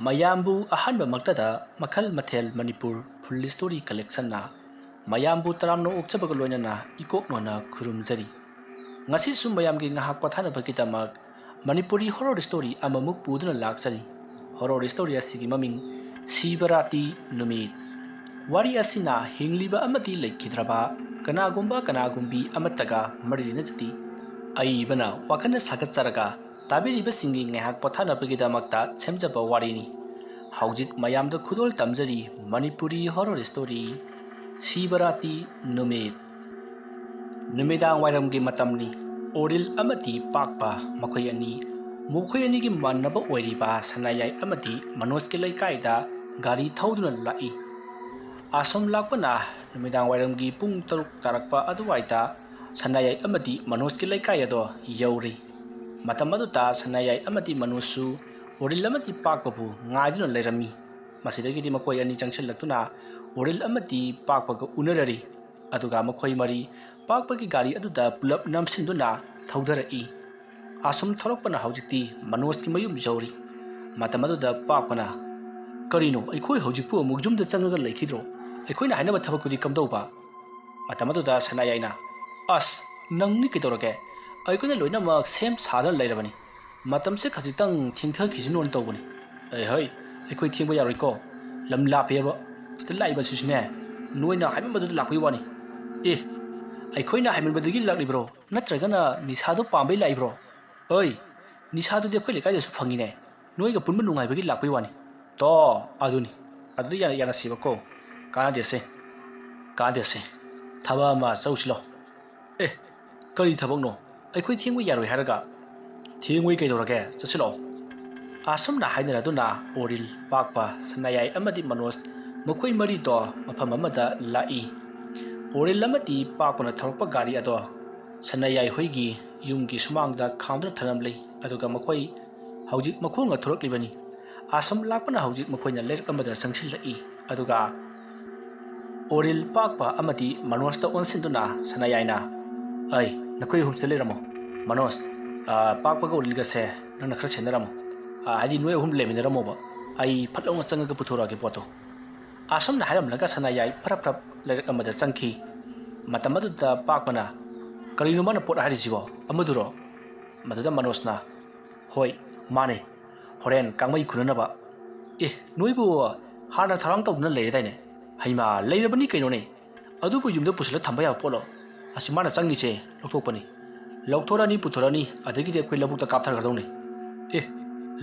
ꯃꯌꯥꯝꯕꯨ ꯑꯍꯥꯟꯕ ꯃꯛꯇꯗ ꯃꯈꯜ ꯃꯊꯦꯜ ꯃꯅꯤꯄꯨꯔ ꯐꯨꯜ ꯁ꯭ꯇꯣꯔꯤ ꯀꯂꯦꯛꯁꯟꯅ ꯃꯌꯥꯝꯕꯨ ꯇꯔꯥꯝꯅ ꯑꯣꯛꯆꯕꯒ ꯂꯣꯏꯅꯅ ꯏꯀꯣꯛꯅꯣꯅ ꯈꯨꯔꯨꯝꯖꯔꯤ ꯉꯁꯤꯁꯨ ꯃꯌꯥꯝꯒꯤ ꯉꯥꯏꯍꯥꯛ ꯄꯣꯊꯥꯅꯕꯒꯤꯗꯃꯛ ꯃꯅꯤꯄꯨꯔꯤ ꯍꯣꯔꯔ ꯁ꯭ꯇꯣꯔꯤ ꯑꯃꯃꯨꯛ ꯄꯨꯗꯨꯅ ꯂꯥꯛꯆꯔꯤ ꯍꯣꯔꯔ ꯁ꯭ꯇꯣꯔꯤ ꯑꯁꯤꯒꯤ ꯃꯃꯤꯡ ꯁꯤꯕꯔꯥꯇꯤ ꯅꯨꯃꯤꯠ ꯋꯥꯔꯤ ꯑꯁꯤꯅ ꯍꯤꯡꯂꯤꯕ ꯑꯃꯗꯤ ꯂꯩꯈꯤꯗ꯭ꯔꯕ ꯀꯅꯥꯒꯨꯝꯕꯤ ꯑꯃꯠꯇꯒ ꯃꯔꯤ ꯂꯩꯅꯖꯗꯤ ꯑꯏꯕꯅ ꯋꯥꯈꯜꯅ ꯁꯥꯒꯠꯆꯔꯒ ꯇꯥꯕꯤꯔꯤꯕꯁꯤꯡꯒꯤ ꯉꯥꯏꯍꯥꯛ ꯄꯣꯊꯥꯅꯕꯒꯤꯗꯃꯛꯇ ꯁꯦꯝꯖꯕ ꯋꯥꯔꯤꯅꯤ ꯍꯧꯖꯤꯛ ꯃꯌꯥꯝꯗ ꯈꯨꯗꯣꯜ ꯇꯝꯖꯔꯤ ꯃꯅꯤꯄꯨꯔꯤ ꯍꯣꯔꯔ ꯁ꯭ꯇꯣꯔꯤ ꯁꯤꯕꯔꯥꯇꯤ ꯅꯨꯃꯤꯠ ꯅꯨꯃꯤꯗꯥꯡ ꯋꯥꯏꯔꯝꯒꯤ ꯃꯇꯝꯅꯤ ꯑꯣꯔꯤꯜ ꯑꯃꯗꯤ ꯄꯥꯛꯄ ꯃꯈꯣꯏ ꯑꯅꯤꯒꯤ ꯃꯥꯟꯅꯕ ꯑꯣꯏꯔꯤꯕ ꯁꯅꯥꯌꯥꯏ ꯑꯃꯗꯤ ꯃꯅꯣꯖꯀꯤ ꯂꯩꯀꯥꯏꯗ ꯒꯥꯔꯤ ꯊꯧꯗꯨꯅ ꯂꯥꯛꯏ ꯑꯁꯣꯝ ꯂꯥꯛꯄꯅ ꯅꯨꯃꯤꯗꯥꯡ ꯋꯥꯏꯔꯝꯒꯤ ꯄꯨꯡ 6 ꯇꯥꯔꯛꯄ ꯑꯗꯨꯋꯥꯏꯗ ꯁꯅꯥꯌꯥꯏ ꯑꯃꯗꯤ ꯃꯅꯣꯖꯀꯤ ꯂꯩꯀꯥꯏ ꯑꯗꯣ ꯌꯧꯔꯤ ꯃꯇꯝ ꯑꯗꯨꯗ ꯁꯅꯥꯌꯥꯏ ꯑꯃꯗꯤ ꯃꯅꯣꯖꯁꯨ ꯑꯣꯔꯤꯜ ꯑꯃꯗꯤ ꯄꯥꯛꯄꯕꯨ ꯉꯥꯏꯗꯨꯅ ꯂꯩꯔꯝꯃꯤ ꯃꯁꯤꯗꯒꯤꯗꯤ ꯃꯈꯣꯏ ꯑꯅꯤ ꯆꯪꯁꯤꯜꯂꯛꯇꯨꯅ ꯑꯣꯔꯤꯜ ꯑꯃꯗꯤ ꯄꯥꯛꯄꯒ ꯎꯅꯔꯔꯤ ꯑꯗꯨꯒ ꯃꯈꯣꯏ ꯃꯔꯤ ꯄꯥꯛꯄꯒꯤ ꯒꯥꯔꯤ ꯑꯗꯨꯗ ꯄꯨꯂꯞ ꯅꯝꯁꯤꯟꯗꯨꯅ ꯊꯧꯗꯔꯛꯏ ꯑꯁꯨꯝ ꯊꯧꯔꯛꯄꯅ ꯍꯧꯖꯤꯛꯇꯤ ꯃꯅꯣꯖꯀꯤ ꯃꯌꯨꯝ ꯌꯧꯔꯤ ꯃꯇꯝ ꯑꯗꯨꯗ ꯄꯥꯛꯄꯅ ꯀꯔꯤꯅꯣ ꯑꯩꯈꯣꯏ ꯍꯧꯖꯤꯛꯄꯨ ꯑꯃꯨꯛ ꯌꯨꯝꯗ ꯆꯪꯉꯒ ꯂꯩꯈꯤꯗ꯭ꯔꯣ ꯑꯩꯈꯣꯏꯅ ꯍꯥꯏꯅꯕ ꯊꯕꯛꯇꯨꯗꯤ ꯀꯝꯗꯧꯕ ꯃꯇꯝ ꯑꯗꯨꯗ ꯁꯅꯥꯌꯥꯏꯅ ꯑꯁ ꯅꯪꯅꯤ ꯀꯩꯗꯧꯔꯒꯦ ꯑꯩꯈꯣꯏꯅ ꯂꯣꯏꯅꯃꯛ ꯁꯦꯝ ꯁꯥꯗꯨꯅ ꯂꯩꯔꯕꯅꯤ ꯃꯇꯝꯁꯦ ꯈꯖꯤꯛꯇꯪ ꯊꯦꯡꯊꯈꯤꯁꯤꯅꯣꯅ ꯇꯧꯕꯅꯤ ꯍꯣꯏ ꯑꯩꯈꯣꯏ ꯊꯦꯡꯕ ꯌꯥꯔꯣꯏꯀꯣ ꯂꯝ ꯂꯥꯞꯄꯦꯕ ꯁꯤꯗ ꯂꯥꯛꯏꯕꯁꯤꯁꯨꯅꯦ ꯅꯣꯏꯅ ꯍꯥꯏꯃꯟꯕꯗꯨꯗ ꯂꯥꯛꯄꯒꯤ ꯋꯥꯅꯤ ꯑꯩꯈꯣꯏꯅ ꯍꯥꯏꯃꯟꯕꯗꯨꯒꯤ ꯂꯥꯛꯂꯤꯕ꯭ꯔꯣ ꯅꯠꯇ꯭ꯔꯒꯅ ꯅꯤꯁꯥꯗꯣ ꯄꯥꯝꯕꯩ ꯂꯥꯛꯏꯕ꯭ꯔꯣ ꯅꯤꯁꯥꯗꯨꯗꯤ ꯑꯩꯈꯣꯏ ꯂꯩꯀꯥꯏꯗꯁꯨ ꯐꯪꯉꯤꯅꯦ ꯅꯣꯏꯒ ꯄꯨꯟꯕ ꯅꯨꯡꯉꯥꯏꯕꯒꯤ ꯂꯥꯛꯄꯒꯤ ꯋꯥꯅꯤ ꯑꯗꯨꯅꯤ ꯑꯗꯨꯗ ꯌꯥꯅꯁꯤꯕꯀꯣ ꯀꯥꯟꯅꯗꯦꯁꯦ ꯊꯕꯛ ꯑꯃ ꯆꯧꯁꯤꯂꯣ ꯀꯔꯤ ꯊꯕꯛꯅꯣ ꯑꯩꯈꯣꯏ ꯊꯦꯡꯕ ꯌꯥꯔꯣꯏ ꯍꯥꯏꯔꯒ ꯊꯦꯡꯉꯣꯏ ꯀꯩꯗꯧꯔꯒꯦ ꯆꯠꯁꯤꯜꯂꯣ ꯑꯁꯨꯝꯅ ꯍꯥꯏꯅꯔꯗꯨꯅ ꯑꯣꯔꯤꯜ ꯄꯥꯛꯄ ꯁꯅꯥꯌꯥꯏ ꯑꯃꯗꯤ ꯃꯅꯣꯖ ꯃꯈꯣꯏ ꯃꯔꯤꯗꯣ ꯃꯐꯝ ꯑꯃꯗ ꯂꯥꯛꯏ ꯑꯣꯔꯤꯜ ꯑꯃꯗꯤ ꯄꯥꯛꯄꯅ ꯊꯧꯔꯛꯄ ꯒꯥꯔꯤ ꯑꯗꯣ ꯁꯅꯥꯌꯥꯏ ꯍꯣꯏꯒꯤ ꯌꯨꯝꯒꯤ ꯁꯨꯃꯥꯡꯗ ꯈꯥꯝꯗꯨꯅ ꯊꯅꯝꯂꯤ ꯑꯗꯨꯒ ꯃꯈꯣꯏ ꯍꯧꯖꯤꯛ ꯃꯈꯣꯡꯅ ꯊꯧꯔꯛꯂꯤꯕꯅꯤ ꯑꯁꯨꯝ ꯂꯥꯛꯄꯅ ꯍꯧꯖꯤꯛ ꯃꯈꯣꯏꯅ ꯂꯩꯔꯛ ꯑꯃꯗ ꯆꯪꯁꯤꯜꯂꯛꯏ ꯑꯗꯨꯒ ꯑꯣꯔꯤꯜ ꯄꯥꯛꯄ ꯑꯃꯗꯤ ꯃꯅꯣꯖꯇ ꯑꯣꯟꯁꯤꯟꯗꯨꯅ ꯁꯅꯥꯌꯥꯏꯅ ꯅꯈꯣꯏ ꯑꯍꯨꯝꯁꯤꯗ ꯂꯩꯔꯝꯃꯣ ꯃꯅꯣꯖ ꯄꯥꯛꯄꯒ ꯑꯣꯔꯤꯜꯒꯁꯦ ꯅꯪꯅ ꯈꯔ ꯁꯦꯟꯅꯔꯝꯃꯣ ꯍꯥꯏꯗꯤ ꯅꯣꯏ ꯑꯍꯨꯝ ꯂꯩꯃꯤꯟꯅꯔꯝꯃꯣꯕ ꯑꯩ ꯐꯠ ꯂꯥꯎꯅ ꯆꯪꯉꯒ ꯄꯨꯊꯣꯔꯛꯑꯒꯦ ꯄꯣꯠꯇꯣ ꯑꯁꯨꯝꯅ ꯍꯥꯏꯔꯝꯂꯒ ꯁꯅꯥꯌꯥꯏ ꯐꯔꯞ ꯂꯩꯔꯛ ꯑꯃꯗ ꯆꯪꯈꯤ ꯃꯇꯝ ꯑꯗꯨꯗ ꯄꯥꯛꯄꯅ ꯀꯔꯤꯅꯣ ꯃꯥꯅ ꯄꯣꯠ ꯍꯥꯏꯔꯤꯁꯤꯕꯣ ꯑꯃꯗꯨꯔꯣ ꯃꯗꯨꯗ ꯃꯅꯣꯖꯅ ꯍꯣꯏ ꯃꯥꯅꯦ ꯍꯣꯔꯦꯟ ꯀꯥꯡꯃꯩ ꯈꯨꯅꯅꯕ ꯅꯣꯏꯕꯨ ꯍꯥꯟꯅ ꯊꯧꯔꯥꯡ ꯇꯧꯗꯨꯅ ꯂꯩꯔꯦꯗꯥꯏꯅꯦ ꯍꯩꯃꯥ ꯂꯩꯔꯕꯅꯤ ꯀꯩꯅꯣꯅꯦ ꯑꯗꯨꯕꯨ ꯌꯨꯝꯗ ꯄꯨꯁꯤꯜꯂ ꯊꯝꯕ ꯌꯥꯕ ꯄꯣꯠꯂꯣ ꯑꯁꯤ ꯃꯥꯅ ꯆꯪꯉꯤꯁꯦ ꯂꯧꯊꯣꯛꯄꯅꯤ ꯂꯧꯊꯣꯔꯛꯑꯅꯤ ꯄꯨꯊꯣꯔꯛꯑꯅꯤ ꯑꯗꯒꯤꯗꯤ ꯑꯩꯈꯣꯏ ꯂꯧꯕꯨꯛꯇ ꯀꯥꯞꯊꯔꯒꯗꯧꯅꯤ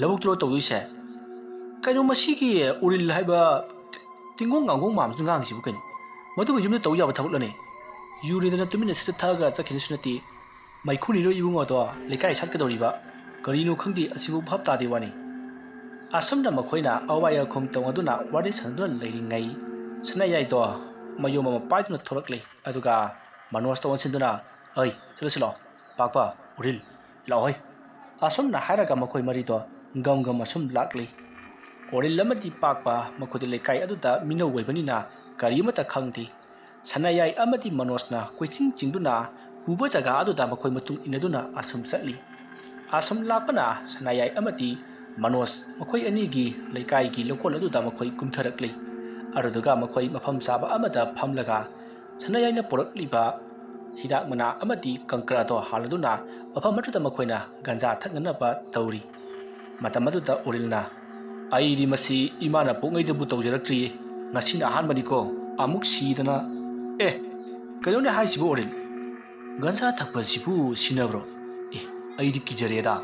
ꯂꯧꯕꯨꯛꯇꯨꯔꯣ ꯇꯧꯗꯣꯏꯁꯦ ꯀꯩꯅꯣ ꯃꯁꯤꯒꯤ ꯑꯣꯔꯤꯜ ꯍꯥꯏꯕ ꯇꯤꯡꯒꯣꯡ ꯉꯥꯡꯒꯣꯡ ꯃꯥꯝꯁꯨ ꯉꯥꯡꯉꯤꯁꯤꯕꯨ ꯀꯩꯅꯣ ꯃꯗꯨꯕꯨ ꯌꯨꯝꯗ ꯇꯧ ꯌꯥꯕ ꯊꯕꯛꯂꯅꯦ ꯌꯨꯔꯦꯗꯅ ꯇꯨꯃꯤꯟꯅ ꯁꯤꯗ ꯊꯛꯑꯒ ꯆꯠꯈꯤꯅꯁꯨ ꯅꯠꯇꯦ ꯃꯩꯈꯨꯅꯤꯔꯣ ꯏꯕꯨꯡꯉꯣꯗꯣ ꯂꯩꯀꯥꯏ ꯁꯠꯀꯗꯧꯔꯤꯕ ꯀꯔꯤꯅꯣ ꯈꯪꯗꯦ ꯑꯁꯤꯕꯨ ꯚꯥꯞ ꯇꯥꯗꯦ ꯋꯥꯅꯤ ꯑꯁꯨꯝꯅ ꯃꯈꯣꯏꯅ ꯑꯋꯥꯏ ꯑꯈꯨꯝ ꯇꯧꯅꯗꯨꯅ ꯋꯥꯔꯤ ꯁꯥꯟꯅꯗꯨꯅ ꯂꯩꯔꯤꯉꯩ ꯁꯅꯥꯌꯥꯏꯗꯣ ꯃꯌꯨꯝ ꯑꯃ ꯄꯥꯏꯗꯨꯅ ꯊꯣꯔꯛꯂꯤ ꯑꯗꯨꯒ ꯃꯅꯣꯖꯇ ꯑꯣꯟꯁꯤꯟꯗꯨꯅ ꯆꯠꯂꯁꯤ ꯂꯥꯛꯑꯣ ꯄꯥꯛꯄ ꯑꯣꯔꯤꯜ ꯂꯥꯛꯑꯣ ꯑꯁꯨꯝꯅ ꯍꯥꯏꯔꯒ ꯃꯈꯣꯏ ꯃꯔꯤꯗꯣ ꯒꯝ ꯑꯁꯨꯝ ꯂꯥꯛꯂꯤ ꯑꯣꯔꯤꯜ ꯑꯃꯗꯤ ꯄꯥꯛꯄ ꯃꯈꯣꯏꯗꯤ ꯂꯩꯀꯥꯏ ꯑꯗꯨꯗ ꯃꯤꯅꯧ ꯑꯣꯏꯕꯅꯤꯅ ꯀꯔꯤ ꯑꯃꯠꯇ ꯈꯪꯗꯦ ꯁꯅꯥꯌꯥꯏ ꯑꯃꯗꯤ ꯃꯅꯣꯖꯅ ꯀꯣꯏꯆꯤꯡ ꯆꯤꯡꯗꯨꯅ ꯄꯨꯕ ꯖꯒꯥ ꯑꯗꯨꯗ ꯃꯈꯣꯏ ꯃꯇꯨꯡ ꯏꯟꯅꯗꯨꯅ ꯑꯁꯨꯝ ꯆꯠꯂꯤ ꯑꯁꯨꯝ ꯂꯥꯛꯄꯅ ꯁꯅꯥꯌꯥꯏ ꯑꯃꯗꯤ ꯃꯅꯣꯖ ꯃꯈꯣꯏ ꯑꯅꯤꯒꯤ ꯂꯩꯀꯥꯏꯒꯤ ꯂꯧꯀꯣꯜ ꯑꯗꯨꯗ ꯃꯈꯣꯏ ꯀꯨꯝꯊꯔꯛꯂꯤ ꯑꯗꯨꯗꯨꯒ ꯃꯈꯣꯏ ꯃꯐꯝ ꯆꯥꯕ ꯑꯃꯗ ꯐꯝꯂꯒ ꯁꯅꯥꯌꯥꯏꯅ ꯄꯨꯔꯛꯂꯤꯕ ꯍꯤꯗꯥꯛ ꯃꯅꯥ ꯑꯃꯗꯤ ꯀꯪꯀꯔ ꯑꯗꯣ ꯍꯥꯜꯂꯗꯨꯅ ꯃꯐꯝ ꯑꯗꯨꯗ ꯃꯈꯣꯏꯅ ꯒꯟꯖꯥ ꯊꯛꯅꯅꯕ ꯇꯧꯔꯤ ꯃꯇꯝ ꯑꯗꯨꯗ ꯑꯣꯔꯤꯜꯅ ꯑꯩꯗꯤ ꯃꯁꯤ ꯏꯃꯥꯅ ꯄꯣꯛꯉꯩꯗꯕꯨ ꯇꯧꯖꯔꯛꯇ꯭ꯔꯤꯌꯦ ꯉꯁꯤꯅ ꯑꯍꯥꯟꯕꯅꯤꯀꯣ ꯑꯃꯨꯛ ꯁꯤꯗꯅ ꯀꯩꯅꯣꯅꯦ ꯍꯥꯏꯁꯤꯕꯨ ꯑꯣꯔꯤꯜ ꯒꯟꯖꯥ ꯊꯛꯄꯁꯤꯕꯨ ꯁꯤꯅꯕ꯭ꯔꯣ ꯑꯩꯗꯤ ꯀꯤꯖꯔꯦꯗ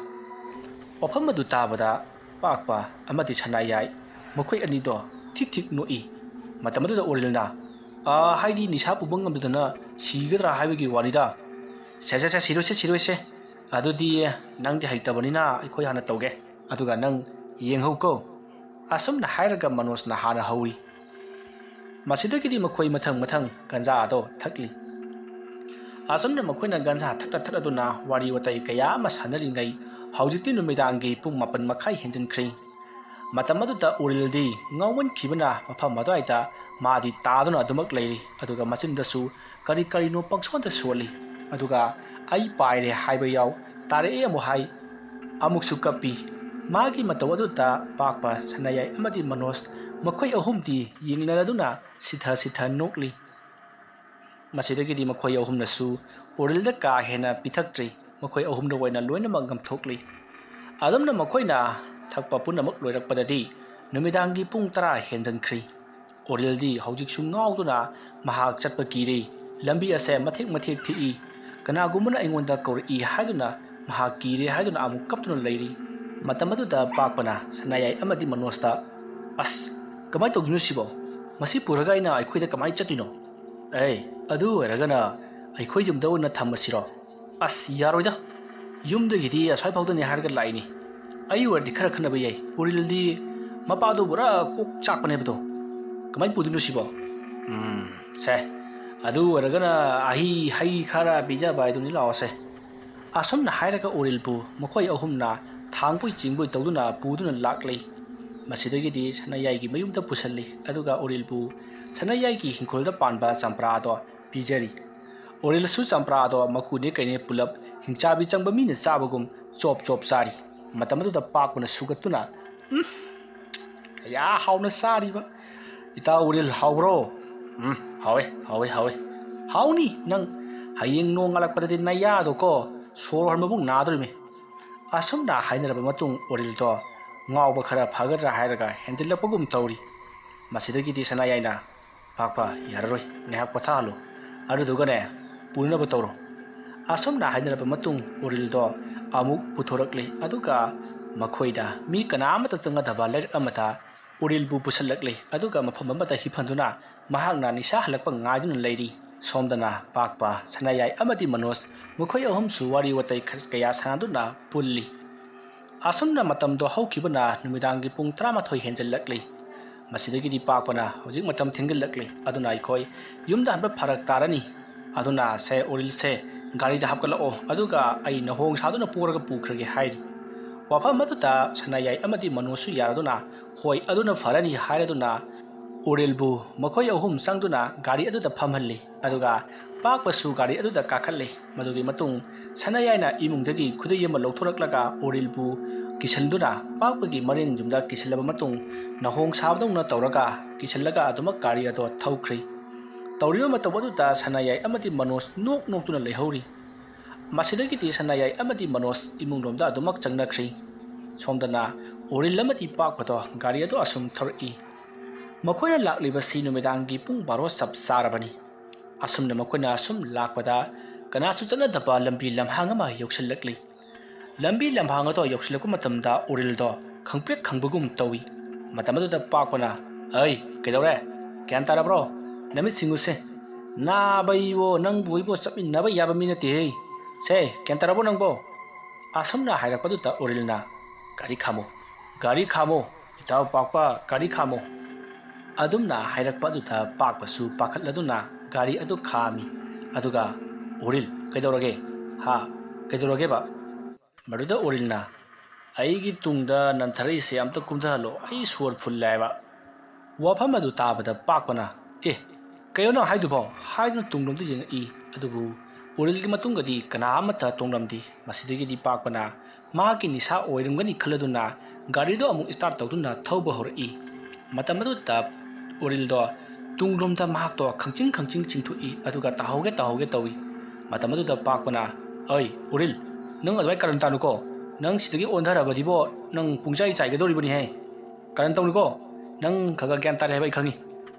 ꯋꯥꯐꯝ ꯑꯗꯨ ꯇꯥꯕꯗ ꯄꯥꯛꯄ ꯑꯃꯗꯤ ꯁꯅꯥꯌꯥꯏ ꯃꯈꯣꯏ ꯑꯅꯤꯗꯣ ꯊꯤꯛ ꯅꯣꯛꯏ ꯃꯇꯝ ꯑꯗꯨꯗ ꯑꯣꯔꯤꯜꯅ ꯍꯥꯏꯗꯤ ꯅꯤꯁꯥ ꯄꯨꯕ ꯉꯝꯗꯗꯅ ꯁꯤꯒꯗ꯭ꯔꯥ ꯍꯥꯏꯕꯒꯤ ꯋꯥꯅꯤꯗ ꯁꯤꯔꯣꯏꯁꯦ ꯑꯗꯨꯗꯤ ꯅꯪꯗꯤ ꯍꯩꯇꯕꯅꯤꯅ ꯑꯩꯈꯣই ꯍꯥꯟꯅ ꯇꯧꯒꯦ ꯑꯗꯨꯒ ꯅꯪ ꯌꯦꯡꯍꯧꯀꯣ ꯑꯁꯨꯝꯅ ꯍꯥꯏꯔꯒ ꯃꯅꯣꯖꯅ ꯍꯥꯟꯅ ꯍꯧꯔꯤ ꯃꯁꯤꯗꯒꯤꯗꯤ ꯃꯈꯣꯏ ꯃꯊꯪ ꯒꯟꯖꯥ ꯑꯗꯣ ꯊꯛꯂꯤ ꯑꯁꯨꯝꯅ ꯃꯈꯣꯏꯅ ꯒꯟꯖꯥ ꯊꯛꯂꯗꯨꯅ ꯋꯥꯔꯤ ꯋꯥꯇꯥꯏ ꯀꯌꯥ ꯑꯃ ꯁꯥꯟꯅꯔꯤꯉꯩ ꯍꯧꯖꯤꯛꯇꯤ ꯅꯨꯃꯤꯗꯥꯡꯒꯤ ꯄꯨꯡ 9:30 ꯍꯦꯟꯖꯤꯟꯈ꯭ꯔꯦ ꯃꯇꯝ ꯑꯗꯨꯗ ꯑꯣꯔꯤꯜꯗꯤ ꯉꯥꯎꯃꯟꯈꯤꯕꯅ ꯃꯐꯝ ꯑꯗꯨꯋꯥꯏꯗ ꯃꯥꯗꯤ ꯇꯥꯗꯨꯅ ꯑꯗꯨꯃꯛ ꯂꯩꯔꯤ ꯑꯗꯨꯒ ꯃꯆꯤꯟꯗꯁꯨ ꯀꯔꯤꯅꯣ ꯄꯪꯁꯣꯟꯗ ꯁꯣꯜꯂꯤ ꯑꯗꯨꯒ ꯑꯩ ꯄꯥꯏꯔꯦ ꯍꯥꯏꯕ ꯌꯥꯎ ꯇꯥꯔꯛꯑꯦ ꯑꯃꯨꯛ ꯍꯥꯏ ꯑꯃꯨꯛꯁꯨ ꯀꯞꯄꯤ ꯃꯥꯒꯤ ꯃꯇꯧ ꯑꯗꯨꯗ ꯄꯥꯛꯄ ꯁꯅꯥꯌꯥꯏ ꯑꯃꯗꯤ ꯃꯅꯣꯖ ꯃꯈꯣꯏ ꯑꯍꯨꯝꯗꯤ ꯌꯦꯡꯅꯔꯗꯨꯅ ꯁꯤꯊ ꯅꯣꯛꯂꯤ꯫ ꯃꯁꯤꯗꯒꯤꯗꯤ ꯃꯈꯣꯏ ꯑꯍꯨꯝꯅꯁꯨ ꯑꯣꯔꯤꯜꯗ ꯀꯥ ꯍꯦꯟꯅ ꯄꯤꯊꯛꯇ꯭ꯔꯤ, ꯃꯈꯣꯏ ꯑꯍꯨꯝꯗ ꯑꯣꯏꯅ ꯂꯣꯏꯅꯃꯛ ꯉꯝꯊꯣꯛꯂꯤ꯫ ꯑꯗꯨꯝꯅ ꯃꯈꯣꯏꯅ ꯊꯛꯄ ꯄꯨꯝꯅꯃꯛ ꯂꯣꯏꯔꯛꯄꯗꯗꯤ ꯅꯨꯃꯤꯗꯥꯡꯒꯤ ꯄꯨꯡ 10 ꯍꯦꯟꯖꯟꯈ꯭ꯔꯤ꯫ ꯑꯣꯔꯤꯜꯗꯤ ꯍꯧꯖꯤꯛꯁꯨ ꯉꯥꯎꯗꯨꯅ ꯃꯍꯥꯛ ꯆꯠꯄ ꯀꯤꯔꯤ, ꯂꯝꯕꯤ ꯑꯁꯦ ꯃꯊꯦꯛ ꯊꯤꯛꯏ, ꯀꯅꯥꯒꯨꯝꯕꯅ ꯑꯩꯉꯣꯟꯗ ꯀꯧꯔꯛꯏ ꯍꯥꯏꯗꯨꯅ ꯃꯍꯥꯛ ꯀꯤꯔꯦ ꯍꯥꯏꯗꯨꯅ ꯑꯃꯨꯛ ꯀꯞꯇꯨꯅ ꯂꯩꯔꯤ꯫ ꯃꯇꯝ ꯑꯗꯨꯗ ꯄꯥꯛꯄꯅ ꯁꯅꯥꯌꯥꯏ ꯑꯃꯗꯤ ꯃꯅꯣꯖꯇ "ꯑꯁ, ꯀꯃꯥꯏ ꯇꯧꯗꯣꯏꯅꯣ ꯁꯤꯕꯣ? ꯃꯁꯤ ꯄꯨꯔꯒ ꯑꯩꯅ ꯑꯩꯈꯣꯏꯗ ꯀꯃꯥꯏ ꯆꯠꯇꯣꯏꯅꯣ? ꯑꯗꯨ ꯑꯣꯏꯔꯒꯅ ꯑꯩꯈꯣꯏ ꯌꯨꯝꯗ ꯑꯣꯏꯅ ꯊꯝꯃꯁꯤꯔꯣ? ꯑꯁ ꯌꯥꯔꯣꯏꯗ, ꯌꯨꯝꯗꯒꯤꯗꯤ ꯑꯁ꯭ꯋꯥꯏꯐꯥꯎꯗꯅꯤ ꯍꯥꯏꯔꯒ ꯂꯥꯛꯏꯅꯤ꯫ ꯑꯩ ꯑꯣꯏꯔꯗꯤ ꯈꯔ ꯈꯟꯅꯕ ꯌꯥꯏ, ꯑꯣꯔꯤꯜꯗꯤ ꯃꯄꯥꯗꯣ ꯄꯨꯔꯥ ꯀꯣꯛ ꯆꯥꯛꯄꯅꯦꯕꯗꯣ, ꯀꯃꯥꯏ ꯄꯨꯗꯣꯏꯅꯣ ꯁꯤꯕꯣ? ꯁꯦ, ꯑꯗꯨ ꯑꯣꯏꯔꯒꯅ ꯍꯩ ꯈꯔ ꯄꯤꯖꯕ ꯍꯥꯏꯗꯨꯅꯤ, ꯂꯥꯛꯑꯣꯁꯦ." ꯑꯁꯨꯝꯅ ꯍꯥꯏꯔꯒ ꯑꯣꯔꯤꯜꯕꯨ ꯃꯈꯣꯏ ꯑꯍꯨꯝꯅ ꯊꯥꯡꯕꯣꯏ ꯆꯤꯡꯕꯣꯏ ꯇꯧꯗꯨꯅ ꯄꯨꯗꯨꯅ ꯂꯥꯛꯂꯤ꯫ ꯃꯁꯤꯗꯒꯤꯗꯤ ꯁꯅꯥꯌꯥꯏꯒꯤ ꯃꯌꯨꯝꯗ ꯄꯨꯁꯜꯂꯤ, ꯑꯗꯨꯒ ꯑꯣꯔꯤꯜꯕꯨ ꯁꯅꯥꯌꯥꯏꯒꯤ ꯍꯤꯡꯈꯣꯜꯗ ꯄꯥꯟꯕ ꯆꯝꯄ꯭ꯔꯥꯗꯣ ꯄꯤꯖꯔꯤ꯫ ꯑꯣꯔꯤꯜꯁꯨ ꯆꯝꯄ꯭ꯔꯥꯗꯣ ꯃꯀꯨꯅꯦ ꯀꯩꯅꯦ ꯄꯨꯂꯞ ꯍꯤꯡꯆꯥꯕꯤ ꯆꯪꯕ ꯃꯤꯅ ꯆꯥꯕꯒꯨꯝ ꯆꯣꯞ ꯆꯥꯔꯤ꯫ ꯃꯇꯝ ꯑꯗꯨꯗ ꯄꯥꯛꯄꯅ ꯁꯨꯒꯠꯇꯨꯅ "ꯀꯌꯥ ꯍꯥꯎꯅ ꯆꯥꯔꯤꯕ! ꯏꯇꯥꯎ ꯑꯣꯔꯤꯜ, ꯍꯥꯎꯕ꯭ꯔꯣ?" "ꯍꯥꯎꯋꯦ, ꯍꯥꯎꯋꯦ, ꯍꯥꯎꯋꯦ." "ꯍꯥꯎꯅꯤ ꯅꯪ, ꯍꯌꯦꯡ ꯅꯣꯡ ꯉꯥꯜꯂꯛꯄꯗꯗꯤ ꯅꯌꯥꯗꯣ ꯁꯣꯔ ꯍꯣꯟꯕꯕꯨ ꯅꯥꯗꯣꯔꯤꯃꯤ." ꯑꯁꯨꯝꯅ ꯍꯥꯏꯅꯔꯕ ꯃꯇꯨꯡ ꯑꯣꯔꯤꯜꯗꯣ ꯉꯥꯎꯕ ꯈꯔ ꯐꯒꯗ꯭ꯔꯥ ꯍꯥꯏꯔꯒ ꯍꯦꯟꯖꯤꯜꯂꯛꯄꯒꯨꯝ ꯇꯧꯔꯤ꯫ ꯃꯁꯤꯗꯒꯤꯗꯤ ꯁꯅꯥꯌꯥꯏꯅ "ꯄꯥꯛꯄ, ꯌꯥꯔꯔꯣꯏ, ꯉꯥꯏꯍꯥꯛ ꯄꯣꯊꯥꯍꯜꯂꯨ, ꯑꯗꯨꯗꯨꯒꯅꯦ ꯄꯨꯅꯕ ꯇꯧꯔꯣ." ꯑꯁꯨꯝꯅ ꯍꯥꯏꯅꯔꯕ ꯃꯇꯨꯡ ꯑꯣꯔꯤꯜꯗꯣ ꯑꯃꯨꯛ ꯄꯨꯊꯣꯔꯛꯂꯤ, ꯑꯗꯨꯒ ꯃꯈꯣꯏꯗ ꯃꯤ ꯀꯅꯥꯃꯠꯇ ꯆꯪꯒꯗꯕ ꯂꯩꯔꯛ ꯑꯃꯗ ꯑꯣꯔꯤꯜꯕꯨ ꯄꯨꯁꯜꯂꯛꯂꯤ, ꯑꯗꯨꯒ ꯃꯐꯝ ꯑꯃꯗ ꯍꯤꯞꯍꯟꯗꯨꯅ ꯃꯍꯥꯛꯅ ꯅꯤꯁꯥ ꯍꯜꯂꯛꯄ ꯉꯥꯏꯗꯨꯅ ꯂꯩꯔꯤ꯫ ꯁꯣꯝꯗꯅ ꯄꯥꯛꯄ, ꯁꯅꯥꯌꯥꯏ ꯑꯃꯗꯤ ꯃꯅꯣꯖ ꯃꯈꯣꯏ ꯑꯍꯨꯝꯁꯨ ꯋꯥꯔꯤ ꯋꯥꯇꯥꯏ ꯀꯌꯥ ꯁꯥꯟꯅꯗꯨꯅ ꯄꯨꯜꯂꯤ꯫ ꯑꯁꯨꯝꯅ ꯃꯇꯝꯗꯣ ꯍꯧꯈꯤꯕꯅ ꯅꯨꯃꯤꯗꯥꯡꯒꯤ ꯄꯨꯡ 12 ꯍꯦꯟꯖꯜꯂꯛꯂꯤ꯫ ꯃꯁꯤꯗꯒꯤꯗꯤ ꯄꯥꯛꯄꯅ "ꯍꯧꯖꯤꯛ ꯃꯇꯝ ꯊꯦꯡꯖꯤꯜꯂꯛꯂꯤ, ꯑꯗꯨꯅ ꯑꯩꯈꯣꯏ ꯌꯨꯝꯗ ꯍꯟꯕ ꯐꯔꯛ ꯇꯥꯔꯅꯤ, ꯑꯗꯨꯅ ꯁꯦ ꯑꯣꯔꯤꯜꯁꯦ, ꯒꯥꯔꯤꯗ ꯍꯥꯞꯀꯠꯂꯛꯑꯣ, ꯑꯗꯨꯒ ꯑꯩ ꯅꯍꯣꯡ ꯁꯥꯗꯨꯅ ꯄꯣꯔꯒ ꯄꯨꯈ꯭ꯔꯒꯦ" ꯍꯥꯏꯔꯤ꯫ ꯋꯥꯐꯝ ꯑꯗꯨꯗ ꯁꯅꯥꯌꯥꯏ ꯑꯃꯗꯤ ꯃꯅꯣꯖꯁꯨ ꯌꯥꯔꯗꯨꯅ "ꯍꯣꯏ, ꯑꯗꯨꯅ ꯐꯔꯅꯤ" ꯍꯥꯏꯔꯗꯨꯅ ꯑꯣꯔꯤꯜꯕꯨ ꯃꯈꯣꯏ ꯑꯍꯨꯝ ꯆꯪꯗꯨꯅ ꯒꯥꯔꯤ ꯑꯗꯨꯗ ꯐꯝꯍꯜꯂꯤ, ꯑꯗꯨꯒ ꯄꯥꯛꯄꯁꯨ ꯒꯥꯔꯤ ꯑꯗꯨꯗ ꯀꯥꯈꯠꯂꯤ꯫ ꯃꯗꯨꯒꯤ ꯃꯇꯨꯡ ꯁꯅꯥꯌꯥꯏꯅ ꯏꯃꯨꯡꯗꯒꯤ ꯈꯨꯗꯩ ꯑꯃ ꯂꯧꯊꯣꯔꯛꯂꯒ ꯑꯣꯔꯤꯜꯕꯨ ꯀꯤꯁꯟꯗꯨꯅ ꯄꯥꯛꯄꯒꯤ ꯃꯔꯤꯟ ꯌꯨꯝꯗ ꯀꯤꯁꯜꯂꯕ ꯃꯇꯨꯡ ꯅꯍꯣꯡ ꯁꯥꯕꯗꯧꯅ ꯇꯧꯔꯒ ꯀꯤꯁꯜꯂꯒ ꯑꯗꯨꯃꯛ ꯒꯥꯔꯤ ꯑꯗꯣ ꯊꯧꯈ꯭ꯔꯤ꯫ ꯇꯧꯔꯤꯕ ꯃꯇꯧ ꯑꯗꯨꯗ ꯁꯅꯥꯌꯥꯏ ꯑꯃꯗꯤ ꯃꯅꯣꯖ ꯅꯣꯛꯇꯨꯅ ꯂꯩꯍꯧꯔꯤ꯫ ꯃꯁꯤꯗꯒꯤꯗꯤ ꯁꯅꯥꯌꯥꯏ ꯑꯃꯗꯤ ꯃꯅꯣꯖ ꯏꯃꯨꯡꯂꯣꯝꯗ ꯑꯗꯨꯃꯛ ꯆꯪꯅꯈ꯭ꯔꯤ꯫ ꯁꯣꯝꯗꯅ ꯑꯣꯔꯤꯜ ꯑꯃꯗꯤ ꯄꯥꯛꯄꯗꯣ ꯒꯥꯔꯤ ꯑꯗꯣ ꯑꯁꯨꯝ ꯊꯧꯔꯛꯏ꯫ ꯃꯈꯣꯏꯅ ꯂꯥꯛꯂꯤꯕꯁꯤ ꯅꯨꯃꯤꯗꯥꯡꯒꯤ ꯄꯨꯡ 12 ꯆꯞ ꯆꯥꯔꯕꯅꯤ꯫ ꯑꯁꯨꯝꯅ ꯃꯈꯣꯏꯅ ꯁꯨꯝ ꯂꯥꯛꯄꯗ ꯀꯅꯥꯁꯨ ꯆꯠꯅꯗꯕ ꯂꯝꯕꯤ ꯂꯝꯍꯥꯡ ꯑꯃ ꯌꯧꯁꯤꯜꯂꯛꯂꯤ꯫ ꯂꯝꯕꯤ ꯂꯝꯍꯥꯡ ꯑꯗꯣ ꯌꯧꯁꯤꯜꯂꯛꯄ ꯃꯇꯝꯗ ꯑꯣꯔꯤꯜꯗꯣ ꯈꯪꯄ꯭ꯔꯦꯛ ꯈꯪꯕꯒꯨꯝ ꯇꯧꯏ꯫ ꯃꯇꯝ ꯑꯗꯨꯗ ꯄꯥꯛꯄꯅ "ꯀꯩꯗꯧꯔꯦ? ꯒ꯭ꯌꯥꯟ ꯇꯥꯔꯕ꯭ꯔꯣ? ꯅꯃꯤꯠ ꯁꯤꯡꯉꯨꯁꯦ, ꯅꯥꯕ ꯏꯕꯣ, ꯅꯪꯕꯨ ꯏꯕꯣ ꯆꯠꯃꯤꯟꯅꯕ ꯌꯥꯕ ꯃꯤ ꯅꯠꯇꯦꯍꯦ, ꯁꯦ ꯒ꯭ꯌꯥꯟ ꯇꯥꯔꯕꯣ ꯅꯪꯕꯣ?" ꯑꯁꯨꯝꯅ ꯍꯥꯏꯔꯛꯄꯗꯨꯗ ꯑꯣꯔꯤꯜꯅ "ꯒꯥꯔꯤ ꯈꯥꯝꯃꯣ, ꯒꯥꯔꯤ ꯈꯥꯝꯃꯣ, ꯏꯇꯥꯎ ꯄꯥꯛꯄ, ꯒꯥꯔꯤ ꯈꯥꯝꯃꯣ." ꯑꯗꯨꯝꯅ ꯍꯥꯏꯔꯛꯄ ꯑꯗꯨꯗ ꯄꯥꯛꯄꯁꯨ ꯄꯥꯈꯠꯂꯗꯨꯅ ꯒꯥꯔꯤ ꯑꯗꯨ ꯈꯥꯝꯃꯤ, ꯑꯗꯨꯒ "ꯑꯣꯔꯤꯜ, ꯀꯩꯗꯧꯔꯒꯦ? ꯀꯩꯗꯧꯔꯒꯦꯕ?" ꯃꯗꯨꯗ ꯑꯣꯔꯤꯜꯅ "ꯑꯩꯒꯤ ꯇꯨꯡꯗ ꯅꯟꯊꯔꯛꯏꯁꯦ ꯑꯝꯇ ꯀꯨꯝꯊꯍꯜꯂꯣ, ꯑꯩ ꯁꯣꯔ ꯐꯨꯜꯂꯦ ꯍꯥꯏꯕ." ꯋꯥꯐꯝ ꯑꯗꯨ ꯇꯥꯕꯗ ꯄꯥꯛꯄꯅ "ꯀꯩꯅꯣ ꯅꯪ ꯍꯥꯏꯗꯨꯕꯣ?" ꯍꯥꯏꯗꯨꯅ ꯇꯨꯡꯂꯣꯝꯗ ꯌꯦꯡꯉꯛꯏ, ꯑꯗꯨꯕꯨ ꯑꯣꯔꯤꯜꯒꯤ ꯃꯇꯨꯡꯗꯗꯤ ꯀꯅꯥ ꯑꯃꯠꯇ ꯇꯣꯡꯂꯝꯗꯦ꯫ ꯃꯁꯤꯗꯒꯤꯗꯤ ꯄꯥꯛꯄꯅ ꯃꯍꯥꯛꯀꯤ ꯅꯤꯁꯥ ꯑꯣꯏꯔꯝꯒꯅꯤ ꯈꯜꯂꯗꯨꯅ ꯒꯥꯔꯤꯗꯣ ꯑꯃꯨꯛ ꯁ꯭ꯇꯥꯔꯠ ꯇꯧꯗꯨꯅ ꯊꯧꯕ ꯍꯧꯔꯛꯏ꯫ ꯃꯇꯝ ꯑꯗꯨꯗ ꯑꯣꯔꯤꯜꯗꯣ ꯇꯨꯡꯂꯣꯝꯗ ꯃꯍꯥꯛꯇꯣ ꯈꯪꯆꯤꯡ ꯆꯤꯡꯊꯣꯛꯏ, ꯑꯗꯨꯒ ꯇꯥꯍꯧꯒꯦ ꯇꯧꯏ꯫ ꯃꯇꯝ ꯑꯗꯨꯗ ꯄꯥꯛꯄꯅ "ꯑꯣꯔꯤꯜ, ꯅꯪ ꯑꯗꯨꯃꯥꯏ ꯀꯔꯟ ꯇꯥꯅꯨꯀꯣ, ꯅꯪ ꯁꯤꯗꯒꯤ ꯑꯣꯟꯊꯔꯕꯗꯤꯕꯣ ꯅꯪ ꯄꯨꯡꯆꯥꯏ ꯆꯥꯏꯒꯗꯧꯔꯤꯕꯅꯤꯍꯦ, ꯀꯔꯟ ꯇꯧꯅꯨꯀꯣ, ꯅꯪ ꯈꯒ ꯒ꯭ꯌꯥꯟ ꯇꯥꯔꯦ ꯍꯥꯏꯕ ꯑꯩ ꯈꯪꯉꯤ."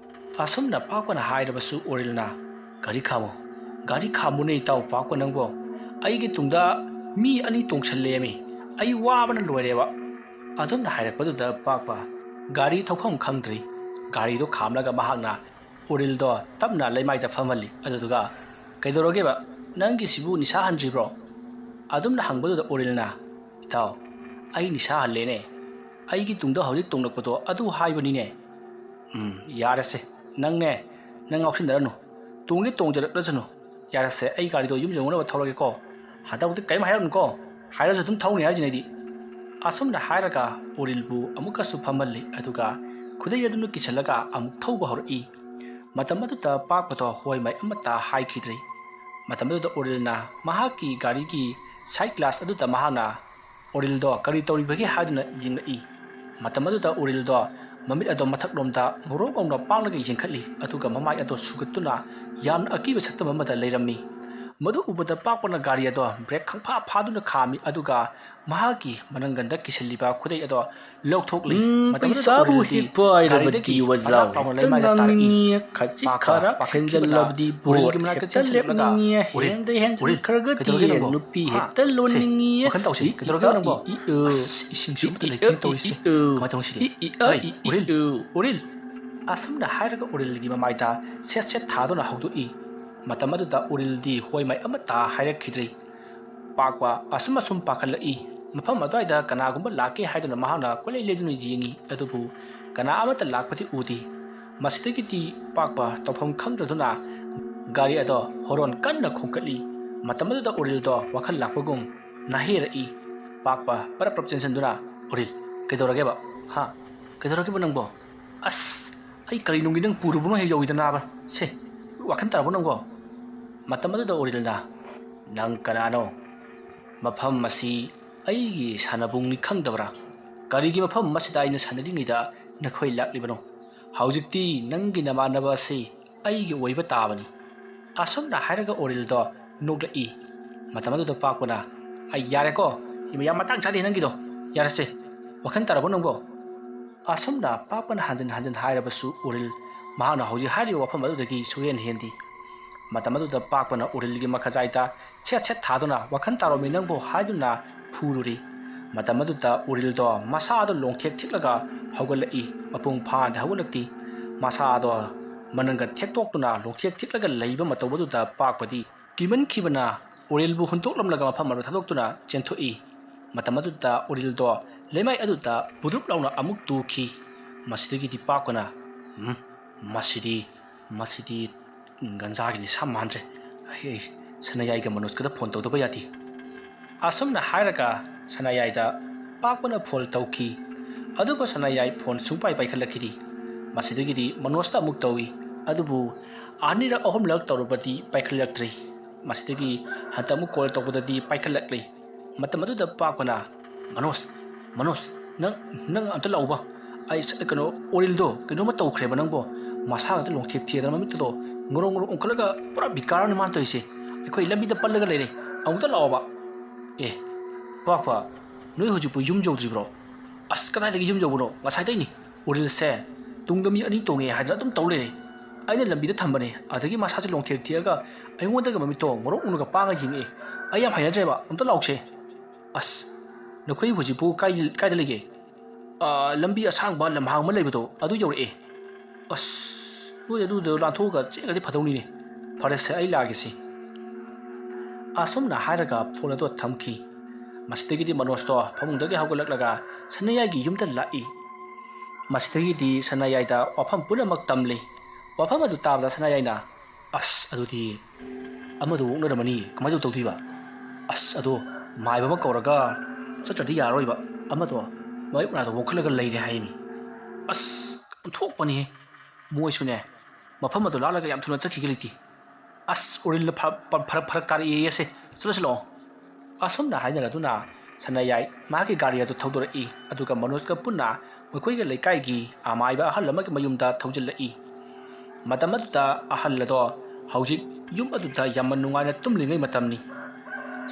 ꯑꯁꯨꯝꯅ ꯄꯥꯛꯄꯅ ꯍꯥꯏꯔꯕꯁꯨ ꯑꯣꯔꯤꯜꯅ "ꯒꯥꯔꯤ ꯈꯥꯝꯃꯣ, ꯒꯥꯔꯤ ꯈꯥꯝꯃꯨꯅꯦ ꯏꯇꯥꯎ ꯄꯥꯛꯄ ꯅꯪꯕꯣ, ꯑꯩꯒꯤ ꯇꯨꯡꯗ ꯃꯤ 2 ꯇꯣꯡꯁꯜꯂꯦꯃꯤ, ꯑꯩ ꯋꯥꯕꯅ ꯂꯣꯏꯔꯦꯕ." ꯑꯗꯨꯝꯅ ꯍꯥꯏꯔꯛꯄꯗꯨꯗ ꯄꯥꯛꯄ ꯒꯥꯔꯤ ꯊꯧꯐꯝ ꯈꯪꯗ꯭ꯔꯤ꯫ ꯒꯥꯔꯤꯗꯣ ꯈꯥꯝꯂꯒ ꯃꯍꯥꯛꯅ ꯑꯣꯔꯤꯜꯗꯣ ꯇꯞꯅ ꯂꯩꯃꯥꯏꯗ ꯐꯝꯍꯜꯂꯤ, ꯑꯗꯨꯗꯨꯒ "ꯀꯩꯗꯧꯔꯒꯦꯕ? ꯅꯪꯒꯤꯁꯤꯕꯨ ꯅꯤꯁꯥ ꯍꯟꯗ꯭ꯔꯤꯕ꯭ꯔꯣ?" ꯑꯗꯨꯝꯅ ꯍꯪꯕꯗꯨꯗ ꯑꯣꯔꯤꯜꯅ "ꯏꯇꯥꯎ, ꯑꯩ ꯅꯤꯁꯥ ꯍꯜꯂꯦꯅꯦ, ꯑꯩꯒꯤ ꯇꯨꯡꯗ ꯍꯧꯖꯤꯛ ꯇꯣꯡꯂꯛꯄꯗꯣ ꯑꯗꯨ ꯍꯥꯏꯕꯅꯤꯅꯦ." "ꯌꯥꯔꯦꯁꯦ, ꯅꯪ ꯉꯥꯎꯁꯤꯟꯅꯔꯅꯨ, ꯇꯣꯡꯖꯔꯛꯂꯁꯅꯨ, ꯌꯥꯔꯦꯁꯦ, ꯑꯩ ꯒꯥꯔꯤꯗꯣ ꯌꯨꯝ ꯌꯧꯅꯕ ꯊꯧꯔꯒꯦꯀꯣ, ꯍꯟꯗꯛꯇꯤ ꯀꯔꯤꯝ ꯍꯥꯏꯔꯛꯅꯨꯀꯣ, ꯍꯥꯏꯔꯁꯨ ꯑꯗꯨꯝ ꯊꯧꯅꯤ ꯍꯥꯏꯔꯤꯁꯤꯅꯦ ꯑꯩꯗꯤ." ꯑꯁꯨꯝꯅ ꯍꯥꯏꯔꯒ ꯑꯣꯔꯤꯜꯕꯨ ꯑꯃꯨꯛꯀꯁꯨ ꯐꯝꯍꯜꯂꯤ, ꯑꯗꯨꯒ ꯈꯨꯗꯩ ꯑꯗꯨꯅ ꯀꯤꯁꯜꯂꯒ ꯑꯃꯨꯛ ꯊꯧꯕ ꯍꯧꯔꯛꯏ꯫ ꯃꯇꯝ ꯑꯗꯨꯗ ꯄꯥꯛꯄꯗꯣ ꯍꯣꯏ ꯃꯥꯏ ꯑꯃꯠꯇ ꯍꯥꯏꯈꯤꯗ꯭ꯔꯤ꯫ ꯃꯇꯝ ꯑꯗꯨꯗ ꯑꯣꯔꯤꯜꯅ ꯃꯍꯥꯛꯀꯤ ꯒꯥꯔꯤꯒꯤ ꯁꯥꯏꯠ ꯒ꯭ꯂꯥꯁ ꯑꯗꯨꯗ ꯃꯍꯥꯛꯅ ꯑꯣꯔꯤꯜꯗꯣ ꯀꯔꯤ ꯇꯧꯔꯤꯕꯒꯦ ꯍꯥꯏꯗꯨꯅ ꯌꯦꯡꯂꯛꯏ ꯃꯇꯝ ꯑꯗꯨꯗ ꯑꯣꯔꯤꯜꯗꯣ ꯃꯃꯤꯠ ꯑꯗꯣ ꯃꯊꯛꯂꯣꯝꯗ ꯉꯧꯔꯣꯛ ꯉꯧꯅ ꯄꯥꯡꯂꯒ ꯌꯦꯡꯈꯠꯂꯤ ꯑꯗꯨꯒ ꯃꯃꯥꯏ ꯑꯗꯣ ꯁꯨꯒꯠꯇꯨꯅ ꯌꯥꯝꯅ ꯑꯀꯤꯕ ꯁꯛꯇꯝ ꯑꯃꯗ ꯂꯩꯔꯝꯃꯤ ꯃꯗꯨ ꯎꯕꯗ ꯄꯥꯛꯄꯅ ꯒꯥꯔꯤ ꯑꯗꯣ ꯕ꯭ꯔꯦꯛ ꯈꯪꯐꯥ ꯐꯥꯗꯨꯅ ꯈꯥꯝꯃꯤ ꯑꯗꯨꯒ ꯃꯍꯥꯛꯀꯤ ꯃꯅꯪꯒꯟꯗ ꯀꯤꯁꯤꯜꯂꯤꯕ ꯈꯨꯗꯩ ꯑꯗꯣ ꯂꯧꯊꯣꯛꯂꯤ ꯃꯇꯝ ꯑꯗꯨꯗ ꯄꯩꯁꯥꯕꯨ ꯑꯣꯔꯤꯜꯗꯤ ꯍꯦꯛꯄ ꯍꯥꯏꯔꯕꯗꯤ ꯒꯥꯔꯤꯗꯒꯤ ꯋꯥꯖꯥꯎ ꯄꯗꯥꯛ ꯂꯥꯎꯅ ꯍꯦꯛꯇ ꯂꯩꯃꯥꯏꯗ ꯇꯥꯔꯛꯏ ꯉꯥꯡꯅꯤꯡꯉꯤ ꯈꯖꯤꯛ ꯄꯥꯛꯄ ꯈꯔ ꯄꯥꯈꯠꯈꯤꯕꯅ ꯄꯥꯈꯟꯖꯜꯂꯕꯗꯤ ꯑꯣꯔꯤꯜꯒꯤ ꯚꯣꯠ ꯃꯅꯥꯛꯇ ꯍꯦꯛꯇ ꯆꯦꯟꯁꯤꯜꯂꯛꯂꯒ ꯂꯦꯞꯅꯤꯡꯉꯤ ꯑꯣꯔꯤꯜ ꯍꯦꯟꯗ ꯑꯣꯔꯤꯜ ꯍꯦꯟꯖꯤꯟꯈ꯭ꯔꯒꯗꯤ ꯀꯩꯗꯧꯔꯒꯦ ꯅꯪꯕꯣ ꯅꯨꯄꯤ ꯍꯥ ꯍꯦꯛꯇ ꯁꯦ ꯂꯣꯟꯅꯤꯡꯉꯤ ꯋꯥꯈꯜ ꯇꯧꯁꯤ ꯀꯩꯗꯧꯔꯒꯦ ꯅꯪꯕꯣ ꯑꯁ ꯏꯁꯤꯡꯁꯨ ꯑꯃꯇ ꯂꯩꯇꯦꯅ ꯇꯧꯔꯤꯁꯤ ꯀꯃꯥꯏꯅ ꯇꯧꯁꯤꯗꯤ ꯍꯩ ꯑꯣꯔꯤꯜ ꯑꯣꯔꯤꯜ ꯑꯁꯨꯝꯅ ꯍꯥꯏꯔꯒ ꯑꯣꯔꯤꯜꯒꯤ ꯃꯃꯥꯏꯗ ꯁꯦꯠ ꯁꯦꯠ ꯊꯥꯗꯨꯅ ꯍꯧꯗꯣꯛꯏ ꯃꯇꯝ ꯑꯗꯨꯗ ꯑꯣꯔꯤꯜꯗꯤ ꯍꯣꯏꯃꯥꯏ ꯑꯃꯠꯇ ꯍꯥꯏꯔꯛꯈꯤꯗ꯭ꯔꯤ ꯄꯥꯛꯄ ꯑꯁꯨꯝ ꯄꯥꯈꯠꯂꯛꯏ ꯃꯐꯝ ꯑꯗꯨꯋꯥꯏꯗ ꯀꯅꯥꯒꯨꯝꯕ ꯂꯥꯛꯀꯦ ꯍꯥꯏꯗꯨꯅ ꯃꯍꯥꯛꯅ ꯀꯣꯏꯂꯩ ꯂꯩꯗꯨꯅ ꯌꯦꯡꯉꯤ ꯑꯗꯨꯕꯨ ꯀꯅꯥ ꯑꯃꯠꯇ ꯂꯥꯛꯄꯗꯤ ꯎꯗꯦ ꯃꯁꯤꯗꯒꯤꯗꯤ ꯄꯥꯛꯄ ꯇꯧꯐꯝ ꯈꯪꯗ꯭ꯔꯗꯨꯅ ꯒꯥꯔꯤ ꯑꯗꯣ ꯍꯣꯔꯣꯟ ꯀꯟꯅ ꯈꯣꯡꯀꯠꯂꯤ ꯃꯇꯝ ꯑꯗꯨꯗ ꯑꯣꯔꯤꯜꯗꯣ ꯋꯥꯈꯜ ꯂꯥꯛꯄꯒꯨꯝ ꯅꯥꯍꯦꯔꯛꯏ ꯄꯥꯛꯄ ꯄꯔꯞ ꯆꯦꯟꯁꯤꯟꯗꯨꯅ ꯑꯣꯔꯤꯜ ꯀꯩꯗꯧꯔꯒꯦꯕ ꯍꯥ ꯀꯩꯗꯧꯔꯒꯦꯕ ꯅꯪꯕꯣ ꯑꯁ ꯑꯩ ꯀꯔꯤ ꯅꯨꯡꯒꯤ ꯅꯪ ꯄꯨꯔꯨꯕꯅꯣ ꯍꯦꯛ ꯌꯧꯏꯗꯅꯥꯕ ꯁꯦ ꯋꯥꯈꯜ ꯇꯥꯔꯕꯣ ꯅꯪꯕꯣ ꯃꯇꯝ ꯑꯗꯨꯗ ꯑꯣꯔꯤꯜꯅ ꯅꯪ ꯀꯅꯥꯅꯣ ꯃꯐꯝ ꯑꯁꯤ ꯑꯩꯒꯤ ꯁꯥꯟꯅꯕꯨꯡꯅꯤ ꯈꯪꯗꯕ꯭ꯔꯥ ꯀꯔꯤꯒꯤ ꯃꯐꯝ ꯑꯁꯤꯗ ꯑꯩꯅ ꯁꯥꯟꯅꯔꯤꯉꯩꯗ ꯅꯈꯣꯏ ꯂꯥꯛꯂꯤꯕꯅꯣ ꯍꯧꯖꯤꯛꯇꯤ ꯅꯪꯒꯤ ꯅꯃꯥꯟꯅꯕ ꯑꯁꯤ ꯑꯩꯒꯤ ꯑꯣꯏꯕ ꯇꯥꯕꯅꯤ ꯑꯁꯨꯝꯅ ꯍꯥꯏꯔꯒ ꯑꯣꯔꯤꯜꯗꯣ ꯅꯣꯛꯂꯛꯏ ꯃꯇꯝ ꯑꯗꯨꯗ ꯄꯥꯛꯄꯅ ꯑꯩ ꯌꯥꯔꯦꯀꯣ ꯌꯥꯝ ꯃꯇꯥꯡ ꯆꯥꯗꯦ ꯅꯪꯒꯤꯗꯣ ꯌꯥꯔꯁꯦ ꯋꯥꯈꯜ ꯇꯥꯔꯕꯣ ꯅꯪꯕꯣ ꯑꯁꯨꯝꯅ ꯄꯥꯛꯄꯅ ꯍꯟꯖꯤꯟ ꯍꯥꯏꯔꯕꯁꯨ ꯑꯣꯔꯤꯜ ꯃꯍꯥꯛꯅ ꯍꯧꯖꯤꯛ ꯍꯥꯏꯔꯤꯕ ꯋꯥꯐꯝ ꯑꯗꯨꯗꯒꯤ ꯁꯨꯍꯦꯟ ꯍꯦꯟꯗꯤ ꯃꯇꯝ ꯑꯗꯨꯗ ꯄꯥꯛꯄꯅ ꯑꯣꯔꯤꯜꯒꯤ ꯃꯈꯖꯥꯏꯗ ꯁꯦꯠ ꯁꯦꯠ ꯊꯥꯗꯨꯅ ꯋꯥꯈꯜ ꯇꯥꯔꯣꯃꯤ ꯅꯪꯕꯨ ꯍꯥꯏꯗꯨꯅ ꯐꯨꯔꯨꯔꯤ ꯃꯇꯝ ꯑꯗꯨꯗ ꯑꯣꯔꯤꯜꯗꯣ ꯃꯁꯥꯗꯣ ꯂꯣꯡꯊꯦꯛ ꯊꯤꯛꯂꯒ ꯍꯧꯒꯠꯂꯛꯏ ꯃꯄꯨꯡ ꯐꯥꯅ ꯍꯧꯒꯠꯂꯛꯇꯤ ꯃꯁꯥꯗꯣ ꯃꯅꯪꯒ ꯊꯦꯛꯇꯣꯛꯇꯨꯅ ꯂꯣꯡꯊꯦꯛ ꯊꯤꯛꯂꯒ ꯂꯩꯕ ꯃꯇꯧ ꯑꯗꯨꯗ ꯄꯥꯛꯄꯗꯤ ꯀꯤꯃꯟꯈꯤꯕꯅ ꯑꯣꯔꯤꯜꯕꯨ ꯍꯨꯟꯇꯣꯛꯂꯝꯂꯒ ꯃꯐꯝ ꯑꯗꯨ ꯊꯥꯗꯣꯛꯇꯨꯅ ꯆꯦꯟꯊꯣꯛꯏ ꯃꯇꯝ ꯑꯗꯨꯗ ꯑꯣꯔꯤꯜꯗꯣ ꯂꯩꯃꯥꯏ ꯑꯗꯨꯗ ꯕꯨꯗ꯭ꯔꯨꯞ ꯂꯥꯎꯅ ꯑꯃꯨꯛ ꯇꯨꯈꯤ ꯃꯁꯤꯗꯒꯤꯗꯤ ꯄꯥꯛꯄꯅ ꯃꯁꯤꯗꯤ ꯒꯟꯖꯥꯒꯤ ꯅꯤꯁꯥ ꯃꯥꯟꯗ꯭ꯔꯦ ꯑꯩ ꯁꯅꯥꯌꯥꯏꯒ ꯃꯅꯣꯖꯀꯗ ꯐꯣꯟ ꯇꯧꯗꯕ ꯌꯥꯗꯦ ꯑꯁꯨꯝꯅ ꯍꯥꯏꯔꯒ ꯁꯅꯥꯌꯥꯏꯗ ꯄꯥꯛꯄꯅ ꯐꯣꯟ ꯇꯧꯈꯤ ꯑꯗꯨꯕꯨ ꯁꯅꯥꯌꯥꯏ ꯐꯣꯟ ꯁꯨꯡꯄꯥꯏ ꯄꯥꯏꯈꯠꯂꯛꯈꯤꯗꯦ ꯃꯁꯤꯗꯒꯤꯗꯤ ꯃꯅꯣꯖꯇ ꯑꯃꯨꯛ ꯇꯧꯏ ꯑꯗꯨꯕꯨ ꯑꯅꯤꯔꯛ ꯑꯍꯨꯝꯂꯛ ꯇꯧꯔꯕꯗꯤ ꯄꯥꯏꯈꯠꯂꯛꯇ꯭ꯔꯤ ꯃꯁꯤꯗꯒꯤ ꯍꯟꯗꯛ ꯑꯃꯨꯛ ꯀꯣꯜ ꯇꯧꯕꯗꯗꯤ ꯄꯥꯏꯈꯠꯂꯛꯂꯤ ꯃꯇꯝ ꯑꯗꯨꯗ ꯄꯥꯛꯄꯅ ꯃꯅꯣꯖ ꯅꯪ ꯑꯝꯇ ꯂꯥꯛꯎꯕ ꯑꯩ ꯀꯩꯅꯣ ꯑꯣꯔꯤꯜꯗꯣ ꯀꯩꯅꯣꯝꯃ ꯇꯧꯈ꯭ꯔꯦꯕ ꯅꯪꯕꯣ ꯃꯁꯥꯒꯗ ꯂꯣꯡꯊꯦꯛ ꯊꯦꯗꯅ ꯃꯃꯤꯠꯇꯗꯣ ꯉꯣꯔꯣꯡ ꯑꯣꯟꯈꯠꯂꯒ ꯄꯨꯔꯥ ꯕꯤꯀꯥꯔꯅꯤ ꯃꯥꯅ ꯇꯧꯔꯤꯁꯦ ꯑꯩꯈꯣꯏ ꯂꯝꯕꯤꯗ ꯄꯜꯂꯒ ꯂꯩꯔꯦ ꯑꯃꯨꯛꯇ ꯂꯥꯛꯑꯣꯕ ꯄꯥꯛꯄ ꯅꯣꯏ ꯍꯧꯖꯤꯛꯄꯨ ꯌꯨꯝ ꯌꯧꯗ꯭ꯔꯤꯕ꯭ꯔꯣ ꯑꯁ ꯀꯗꯥꯏꯗꯒꯤ ꯌꯨꯝ ꯌꯧꯕꯅꯣ ꯉꯁꯥꯏꯗꯩꯅꯤ ꯑꯣꯔꯤꯜꯁꯦ ꯇꯨꯡꯗ ꯃꯤ ꯑꯅꯤ ꯇꯣꯡꯉꯦ ꯍꯥꯏꯗꯅ ꯑꯗꯨꯝ ꯇꯧ ꯂꯩꯔꯦ ꯑꯩꯅ ꯂꯝꯕꯤꯗ ꯊꯝꯕꯅꯦ ꯑꯗꯒꯤ ꯃꯁꯥꯁꯦ ꯂꯣꯡꯊꯦꯛ ꯊꯦꯛꯑꯒ ꯑꯩꯉꯣꯟꯗꯒ ꯃꯃꯤꯠꯇꯣ ꯉꯣꯔꯣꯛ ꯉꯧꯅꯒ ꯄꯥꯡꯉ ꯌꯦꯡꯉꯛꯑꯦ ꯑꯩ ꯌꯥꯝ ꯍꯩꯅꯗ꯭ꯔꯦꯕ ꯑꯝꯇ ꯂꯥꯎꯁꯦ ꯑꯁ ꯅꯈꯣꯏ ꯍꯧꯖꯤꯛꯄꯨ ꯀꯥꯏꯗ ꯂꯩꯒꯦ ꯂꯝꯕꯤ ꯑꯁꯥꯡꯕ ꯂꯝꯍꯥꯡ ꯑꯃ ꯂꯩꯕꯗꯣ ꯑꯗꯨ ꯌꯧꯔꯛꯑꯦ ꯑꯁ ꯅꯣꯏ ꯑꯗꯨꯗꯣ ꯂꯥꯟꯊꯣꯛꯑꯒ ꯆꯦꯟꯒ꯭ꯔꯗꯤ ꯐꯗꯧꯅꯤꯅꯦ ꯐꯔꯦꯁꯦ ꯑꯩ ꯂꯥꯛꯑꯒꯦꯁꯤ ꯑꯁꯨꯝꯅ ꯍꯥꯏꯔꯒ ꯐꯣꯟ ꯑꯗꯣ ꯊꯝꯈꯤ ꯃꯁꯤꯗꯒꯤꯗꯤ ꯃꯅꯣꯖꯇꯣ ꯐꯃꯨꯡꯗꯒꯤ ꯍꯧꯒꯠꯂꯛꯂꯒ ꯁꯅꯥꯌꯥꯏꯒꯤ ꯌꯨꯝꯗ ꯂꯥꯛꯏ ꯃꯁꯤꯗꯒꯤꯗꯤ ꯁꯅꯥꯌꯥꯏꯗ ꯋꯥꯐꯝ ꯄꯨꯝꯅꯃꯛ ꯇꯝꯂꯤ ꯋꯥꯐꯝ ꯑꯗꯨ ꯇꯥꯕꯗ ꯁꯅꯥꯌꯥꯏꯅ ꯑꯁ ꯑꯗꯨꯗꯤ ꯑꯃꯗꯣ ꯑꯣꯛꯅꯔꯝꯃꯅꯤ ꯀꯃꯥꯏꯅ ꯇꯧꯗꯣꯏꯕ ꯑꯁ ꯑꯗꯣ ꯃꯥꯏꯕ ꯑꯃ ꯀꯧꯔꯒ ꯆꯠꯇ꯭ꯔꯗꯤ ꯌꯥꯔꯔꯣꯏꯕ ꯑꯃꯗꯣ ꯃꯥꯏꯕ ꯃꯅꯥꯛꯇ ꯋꯣꯡꯈꯠꯂꯒ ꯂꯩꯔꯦ ꯍꯥꯏꯅꯤ ꯑꯁ ꯑꯣꯟꯊꯣꯛꯄꯅꯤꯍꯦ ꯃꯣꯏꯁꯨꯅꯦ ꯃꯐꯝ ꯑꯗꯨ ꯂꯥꯜꯂꯒ ꯌꯥꯝ ꯊꯨꯅ ꯆꯠꯈꯤꯒ ꯂꯩꯇꯦ ꯑꯁ ꯑꯣꯔꯤꯜꯅ ꯐꯔꯛ ꯇꯥꯔꯛꯑꯦꯁꯦ ꯆꯠꯂꯁꯤ ꯂꯥꯛꯑꯣ ꯑꯁꯨꯝꯅ ꯍꯥꯏꯅꯔꯗꯨꯅ ꯁꯅꯥꯌꯥꯏ ꯃꯥꯒꯤ ꯒꯥꯔꯤ ꯑꯗꯨ ꯊꯧꯗꯣꯔꯛꯏ ꯑꯗꯨꯒ ꯃꯅꯣꯖꯀ ꯄꯨꯟꯅ ꯃꯈꯣꯏꯒꯤ ꯂꯩꯀꯥꯏꯒꯤ ꯑꯃꯥꯏꯕ ꯑꯍꯜ ꯑꯃꯒꯤ ꯃꯌꯨꯝꯗ ꯊꯧꯖꯤꯜꯂꯛꯏ ꯃꯇꯝ ꯑꯗꯨꯗ ꯑꯍꯜ ꯑꯗꯣ ꯍꯧꯖꯤꯛ ꯌꯨꯝ ꯑꯗꯨꯗ ꯌꯥꯝꯅ ꯅꯨꯡꯉꯥꯏꯅ ꯇꯨꯝꯂꯤꯉꯩ ꯃꯇꯝꯅꯤ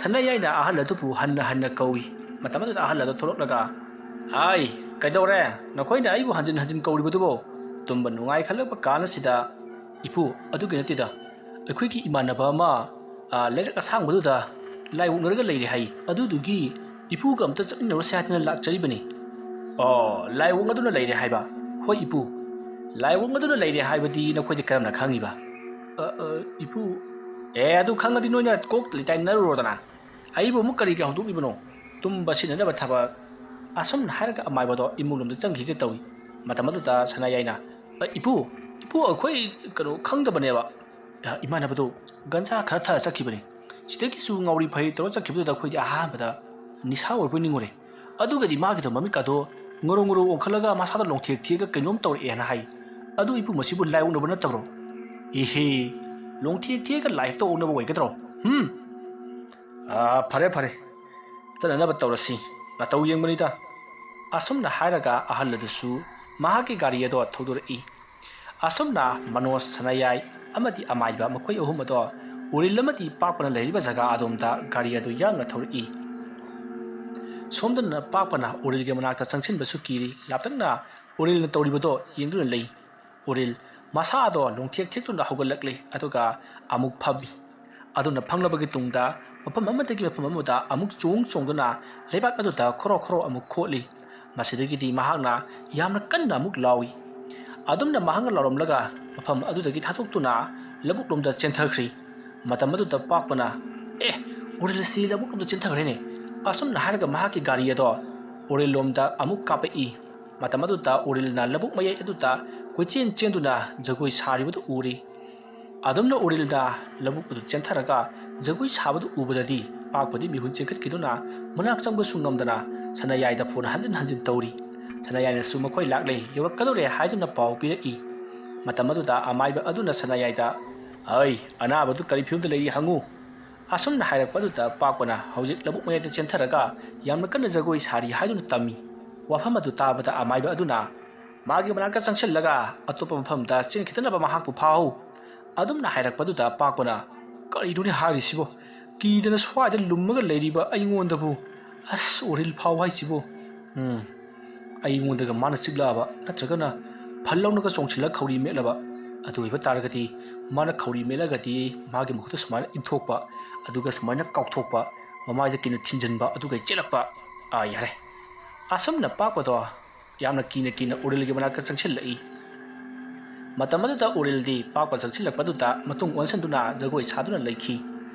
ꯁꯅꯥꯌꯥꯏꯅ ꯑꯍꯜ ꯑꯗꯨꯕु ꯍꯟꯅ ꯀꯧꯏ ꯃꯇꯝ ꯑꯗꯨꯗ ꯑꯍꯜ ꯑꯗꯨ ꯊꯣꯛꯂꯛꯂꯒ ꯍꯥꯏ ꯀꯩꯗꯧꯔꯦ ꯅꯈꯣꯏꯅ ꯑꯩꯕꯨ ꯍꯟꯖꯤꯟ ꯀꯧꯔꯤꯕꯗꯨꯕꯣ ꯇꯨꯝꯕ ꯅꯨꯡꯉꯥꯏ ꯈꯜꯂꯛꯄ ꯀꯥꯟꯁꯤꯗ ꯏꯄꯨ ꯑꯗꯨꯒꯤ ꯅꯠꯇꯦꯗ ꯑꯩꯈꯣꯏꯒꯤ ꯏꯃꯥꯟꯅꯕ ꯑꯃ ꯂꯩꯔꯛ ꯑꯁꯥꯡꯕꯗꯨꯗ ꯂꯥꯏꯋꯣꯛꯅꯔꯒ ꯂꯩꯔꯦ ꯍꯥꯏ ꯑꯗꯨꯗꯨꯒꯤ ꯏꯄꯨꯒ ꯑꯝꯇ ꯆꯠꯃꯤꯟꯅꯔꯨꯁꯦ ꯍꯥꯏꯗꯅ ꯂꯥꯛꯆꯔꯤꯕꯅꯤ ꯂꯥꯏꯋꯣꯛꯅꯗꯨꯅ ꯂꯩꯔꯦ ꯍꯥꯏꯕ ꯍꯣꯏ ꯏꯄꯨ ꯂꯥꯏꯋꯣꯛꯅꯗꯨꯅ ꯂꯩꯔꯦ ꯍꯥꯏꯕꯗꯤ ꯅꯈꯣꯏꯗꯤ ꯀꯔꯝꯅ ꯈꯪꯉꯤꯕ ꯏꯄꯨ ꯑꯗꯨ ꯈꯪꯉꯗꯤ ꯅꯣꯏꯅ ꯀꯣꯛ ꯂꯩꯇꯥꯏꯅꯔꯨꯔꯣꯗꯅ ꯑꯩꯕꯨ ꯑꯃꯨꯛ ꯀꯔꯤꯒꯤ ꯍꯧꯗꯣꯛꯂꯤꯕꯅꯣ ꯇꯨꯝꯕ ꯁꯤꯟꯅꯅꯕ ꯊꯕꯛ ꯑꯁꯨꯝꯅ ꯍꯥꯏꯔꯒ ꯑꯃꯥꯏꯕꯗꯣ ꯏꯃꯨꯡꯂꯣꯝꯗ ꯆꯪꯈꯤꯒꯦ ꯇꯧꯏ ꯃꯇꯝ ꯑꯗꯨꯗ ꯁꯅꯥꯌꯥꯏꯅ ꯏꯄꯨ ꯑꯩꯈꯣই ꯀꯩꯅꯣ ꯈꯪꯗꯕꯅꯦꯕ ꯏꯃꯥꯟꯅꯕꯗꯣ ꯒꯟꯖꯥ ꯈꯔ ꯊꯛꯑ ꯆꯠꯈꯤꯕꯅꯤ ꯁꯤꯗꯒꯤꯁꯨ ꯉꯥꯎꯔꯤ ꯐꯩ ꯇꯧꯔ ꯆꯠꯈꯤꯕꯗꯨꯗ ꯑꯩꯈꯣꯏꯗꯤ ꯑꯍꯥꯟꯕꯗ ꯅꯤꯁꯥ ꯑꯣꯏꯕꯣꯏ ꯅꯤꯡꯉꯨꯔꯦ ꯑꯗꯨꯒꯗꯤ ꯃꯥꯒꯤꯗꯣ ꯃꯃꯤꯠꯀꯗꯣ ꯉꯣꯔꯣ ꯑꯣꯟꯈꯠꯂꯒ ꯃꯁꯥꯗ ꯂꯣꯡꯊꯦꯛ ꯊꯦꯛꯑꯒ ꯀꯩꯅꯣꯝ ꯇꯧꯔꯛꯑꯦꯅ ꯍꯥꯏ ꯑꯗꯨ ꯏꯄꯨ ꯃꯁꯤꯕꯨ ꯂꯥꯏ ꯑꯣꯛꯅꯕ ꯅꯠꯇꯕ꯭ꯔꯣ ꯏꯍꯦ ꯂꯣꯡꯊꯦꯛ ꯊꯦꯛꯑꯒ ꯂꯥꯏ ꯍꯦꯛꯇ ꯑꯣꯛꯅꯕ ꯑꯣꯏꯒꯗ꯭ꯔꯣ ꯐꯔꯦ ꯆꯠꯅꯅꯕ ꯇꯧꯔꯁꯤ ꯅꯇꯧ ꯌꯦꯡꯕꯅꯤꯗ ꯑꯁꯨꯝꯅ ꯍꯥꯏꯔꯒ ꯑꯍꯜ ꯑꯗꯨꯁꯨ ꯃꯍꯥꯛꯀꯤ ꯒꯥꯔꯤ ꯑꯗꯣ ꯊꯧꯗꯣꯔꯛꯏ ꯑꯁꯨꯝꯅ ꯃꯅꯣꯖ ꯁꯅꯥꯌꯥꯏ ꯑꯃꯗꯤ ꯑꯃꯥꯏꯕ ꯃꯈꯣꯏ ꯑꯍꯨꯝ ꯑꯗꯣ ꯎꯔꯤꯜ ꯑꯃꯗꯤ ꯄꯥꯛꯄꯅ ꯂꯩꯔꯤꯕ ꯖꯒꯥ ꯑꯗꯣꯝꯗ ꯒꯥꯔꯤ ꯑꯗꯨ ꯌꯥꯡꯅ ꯊꯧꯔꯛꯏ ꯁꯣꯝꯗꯅ ꯄꯥꯛꯄꯅ ꯎꯔꯤꯜꯒꯤ ꯃꯅꯥꯛꯇ ꯆꯪꯁꯤꯟꯕꯁꯨ ꯀꯤꯔꯤ ꯂꯥꯞꯇꯛꯅ ꯎꯔꯤꯜꯅ ꯇꯧꯔꯤꯕꯗꯣ ꯌꯦꯡꯗꯨꯅ ꯂꯩ ꯎꯔꯤꯜ ꯃꯁꯥ ꯑꯗꯣ ꯂꯣꯡꯊꯦꯛ ꯊꯦꯛꯇꯨꯅ ꯍꯧꯒꯠꯂꯛꯂꯤ ꯑꯗꯨꯒ ꯑꯃꯨꯛ ꯐꯝꯃꯤ ꯑꯗꯨꯅ ꯐꯝꯂꯕꯒꯤ ꯇꯨꯡꯗ ꯃꯐꯝ ꯑꯃꯗꯒꯤ ꯃꯐꯝ ꯑꯃꯗ ꯑꯃꯨꯛ ꯆꯣꯡꯗꯨꯅ ꯂꯩꯕꯥꯛ ꯑꯗꯨꯗ ꯈꯣꯔꯣ ꯈꯣꯔꯣ ꯑꯃꯨꯛ ꯈꯣꯠꯂꯤ ꯃꯁꯤꯗꯒꯤꯗꯤ ꯃꯍꯥꯛꯅ ꯌꯥꯝꯅ ꯀꯟꯅ ꯑꯃꯨꯛ ꯂꯥꯎꯏ ꯑꯗꯨꯝꯅ ꯃꯍꯥꯛꯅ ꯂꯥꯎꯔꯝꯂꯒ ꯃꯐꯝ ꯑꯗꯨꯗꯒꯤ ꯊꯥꯗꯣꯛꯇꯨꯅ ꯂꯧꯕꯨꯛꯂꯣꯝꯗ ꯆꯦꯟꯊꯈ꯭ꯔꯤ ꯃꯇꯝ ꯑꯗꯨꯗ ꯄꯥꯛꯄꯅ ꯎꯔꯤꯜꯁꯤ ꯂꯧꯕꯨꯛꯂꯣꯝꯗ ꯆꯦꯟꯊꯈ꯭ꯔꯦꯅꯦ ꯑꯁꯨꯝꯅ ꯍꯥꯏꯔꯒ ꯃꯍꯥꯛꯀꯤ ꯒꯥꯔꯤ ꯑꯗꯣ ꯎꯔꯤꯜꯂꯣꯝꯗ ꯑꯃꯨꯛ ꯀꯥꯞꯄꯛꯏ ꯃꯇꯝ ꯑꯗꯨꯗ ꯎꯔꯤꯜꯅ ꯂꯧꯕꯨꯛ ꯃꯌꯥꯏ ꯑꯗꯨꯗ ꯀꯣꯏꯆꯦꯟ ꯆꯦꯟꯗꯨꯅ ꯖꯒꯣꯏ ꯁꯥꯔꯤꯕꯗꯨ ꯎꯔꯤ ꯑꯗꯨꯝꯅ ꯎꯔꯤꯜꯅ ꯂꯧꯕꯨꯛ ꯑꯗꯨ ꯆꯦꯟꯊꯔꯒ ꯖꯒꯣꯏ ꯁꯥꯕꯗꯨ ꯎꯕꯗꯗꯤ ꯄꯥꯛꯄꯗꯤ ꯃꯤꯍꯨꯟ ꯆꯦꯟꯈꯠꯈꯤꯗꯨꯅ ꯃꯅꯥꯛ ꯆꯪꯕꯁꯨ ꯉꯝꯗꯅ ꯁꯅꯥꯌꯥꯏꯗ ꯐꯣꯟ ꯍꯟꯖꯤꯟ ꯍꯟꯖꯤꯟ ꯇꯧꯔꯤ ꯁꯅꯥꯌꯥꯏꯅꯁꯨ ꯃꯈꯣꯏ ꯂꯥꯛꯂꯦ ꯌꯧꯔꯛꯀꯗꯧꯔꯦ ꯍꯥꯏꯗꯨꯅ ꯄꯥꯎ ꯄꯤꯔꯛꯏ ꯃꯇꯝ ꯑꯗꯨꯗ ꯑꯃꯥꯏꯕ ꯑꯗꯨꯅ ꯁꯅꯥꯌꯥꯏꯗ ꯑꯅꯥꯕꯗꯨ ꯀꯔꯤ ꯐꯤꯕꯝꯗ ꯂꯩꯔꯤ ꯍꯪꯉꯨ ꯑꯁꯨꯝꯅ ꯍꯥꯏꯔꯛꯄ ꯑꯗꯨꯗ ꯄꯥꯛꯄꯅ ꯍꯧꯖꯤꯛ ꯂꯧꯕꯨꯛ ꯃꯌꯥꯏꯗ ꯆꯦꯟꯊꯔꯒ ꯌꯥꯝꯅ ꯀꯟꯅ ꯖꯒꯣꯏ ꯁꯥꯔꯤ ꯍꯥꯏꯗꯨꯅ ꯇꯝꯃꯤ ꯋꯥꯐꯝ ꯑꯗꯨ ꯇꯥꯕꯗ ꯑꯃꯥꯏꯕ ꯑꯗꯨꯅ ꯃꯥꯒꯤ ꯃꯅꯥꯛꯇ ꯆꯪꯁꯤꯜꯂꯒ ꯑꯇꯣꯞꯄ ꯃꯐꯝꯗ ꯆꯦꯟꯈꯤꯗꯅꯕ ꯃꯍꯥꯛꯄꯨ ꯐꯥꯍꯧ ꯑꯗꯨꯝꯅ ꯍꯥꯏꯔꯛꯄꯗꯨꯗ ꯄꯥꯛꯄꯅ ꯀꯔꯤꯅꯣꯅꯦ ꯍꯥꯏꯔꯤꯁꯤꯕꯣ ꯀꯤꯗꯅ ꯁ꯭ꯋꯥꯏꯗ ꯂꯨꯝꯃꯒ ꯂꯩꯔꯤꯕ ꯑꯩꯉꯣꯟꯗꯕꯨ ꯑꯁ ꯎꯔꯤꯜ ꯐꯥꯎ ꯍꯥꯏꯁꯤꯕꯣ ꯑꯩꯉꯣꯟꯗꯒ ꯃꯥꯅ ꯆꯤꯛꯂꯛꯑꯕ ꯅꯠꯇ꯭ꯔꯒꯅ ꯐꯜꯂꯧꯅꯒ ꯆꯣꯡꯁꯤꯜꯂꯒ ꯈꯧꯔꯤ ꯃꯦꯠꯂꯕ ꯑꯗꯨ ꯑꯣꯏꯕ ꯇꯥꯔꯒꯗꯤ ꯃꯥꯅ ꯈꯧꯔꯤ ꯃꯦꯠꯂꯒꯗꯤ ꯃꯥꯒꯤ ꯃꯈꯨꯠꯇ ꯁꯨꯃꯥꯏꯅ ꯏꯟꯊꯣꯛꯄ ꯑꯗꯨꯒ ꯁꯨꯃꯥꯏꯅ ꯀꯥꯎꯊꯣꯛꯄ ꯃꯃꯥꯏꯗ ꯀꯤꯅ ꯊꯤꯟꯖꯤꯟꯕ ꯑꯗꯨꯒ ꯆꯦꯜꯂꯛꯄ ꯌꯥꯔꯦ ꯑꯁꯨꯝꯅ ꯄꯥꯛꯄꯗꯣ ꯌꯥꯝꯅ ꯀꯤꯅ ꯎꯔꯤꯜꯒꯤ ꯃꯅꯥꯛꯇ ꯆꯪꯁꯤꯜꯂꯛꯏ ꯃꯇꯝ ꯑꯗꯨꯗ ꯎꯔꯤꯜꯗꯤ ꯄꯥꯛꯄ ꯆꯪꯁꯤꯜꯂꯛꯄꯗꯨꯗ ꯃꯇꯨꯡ ꯑꯣꯟꯁꯤꯟꯗꯨꯅ ꯖꯒꯣꯏ ꯁꯥꯗꯨꯅ ꯂꯩꯈꯤ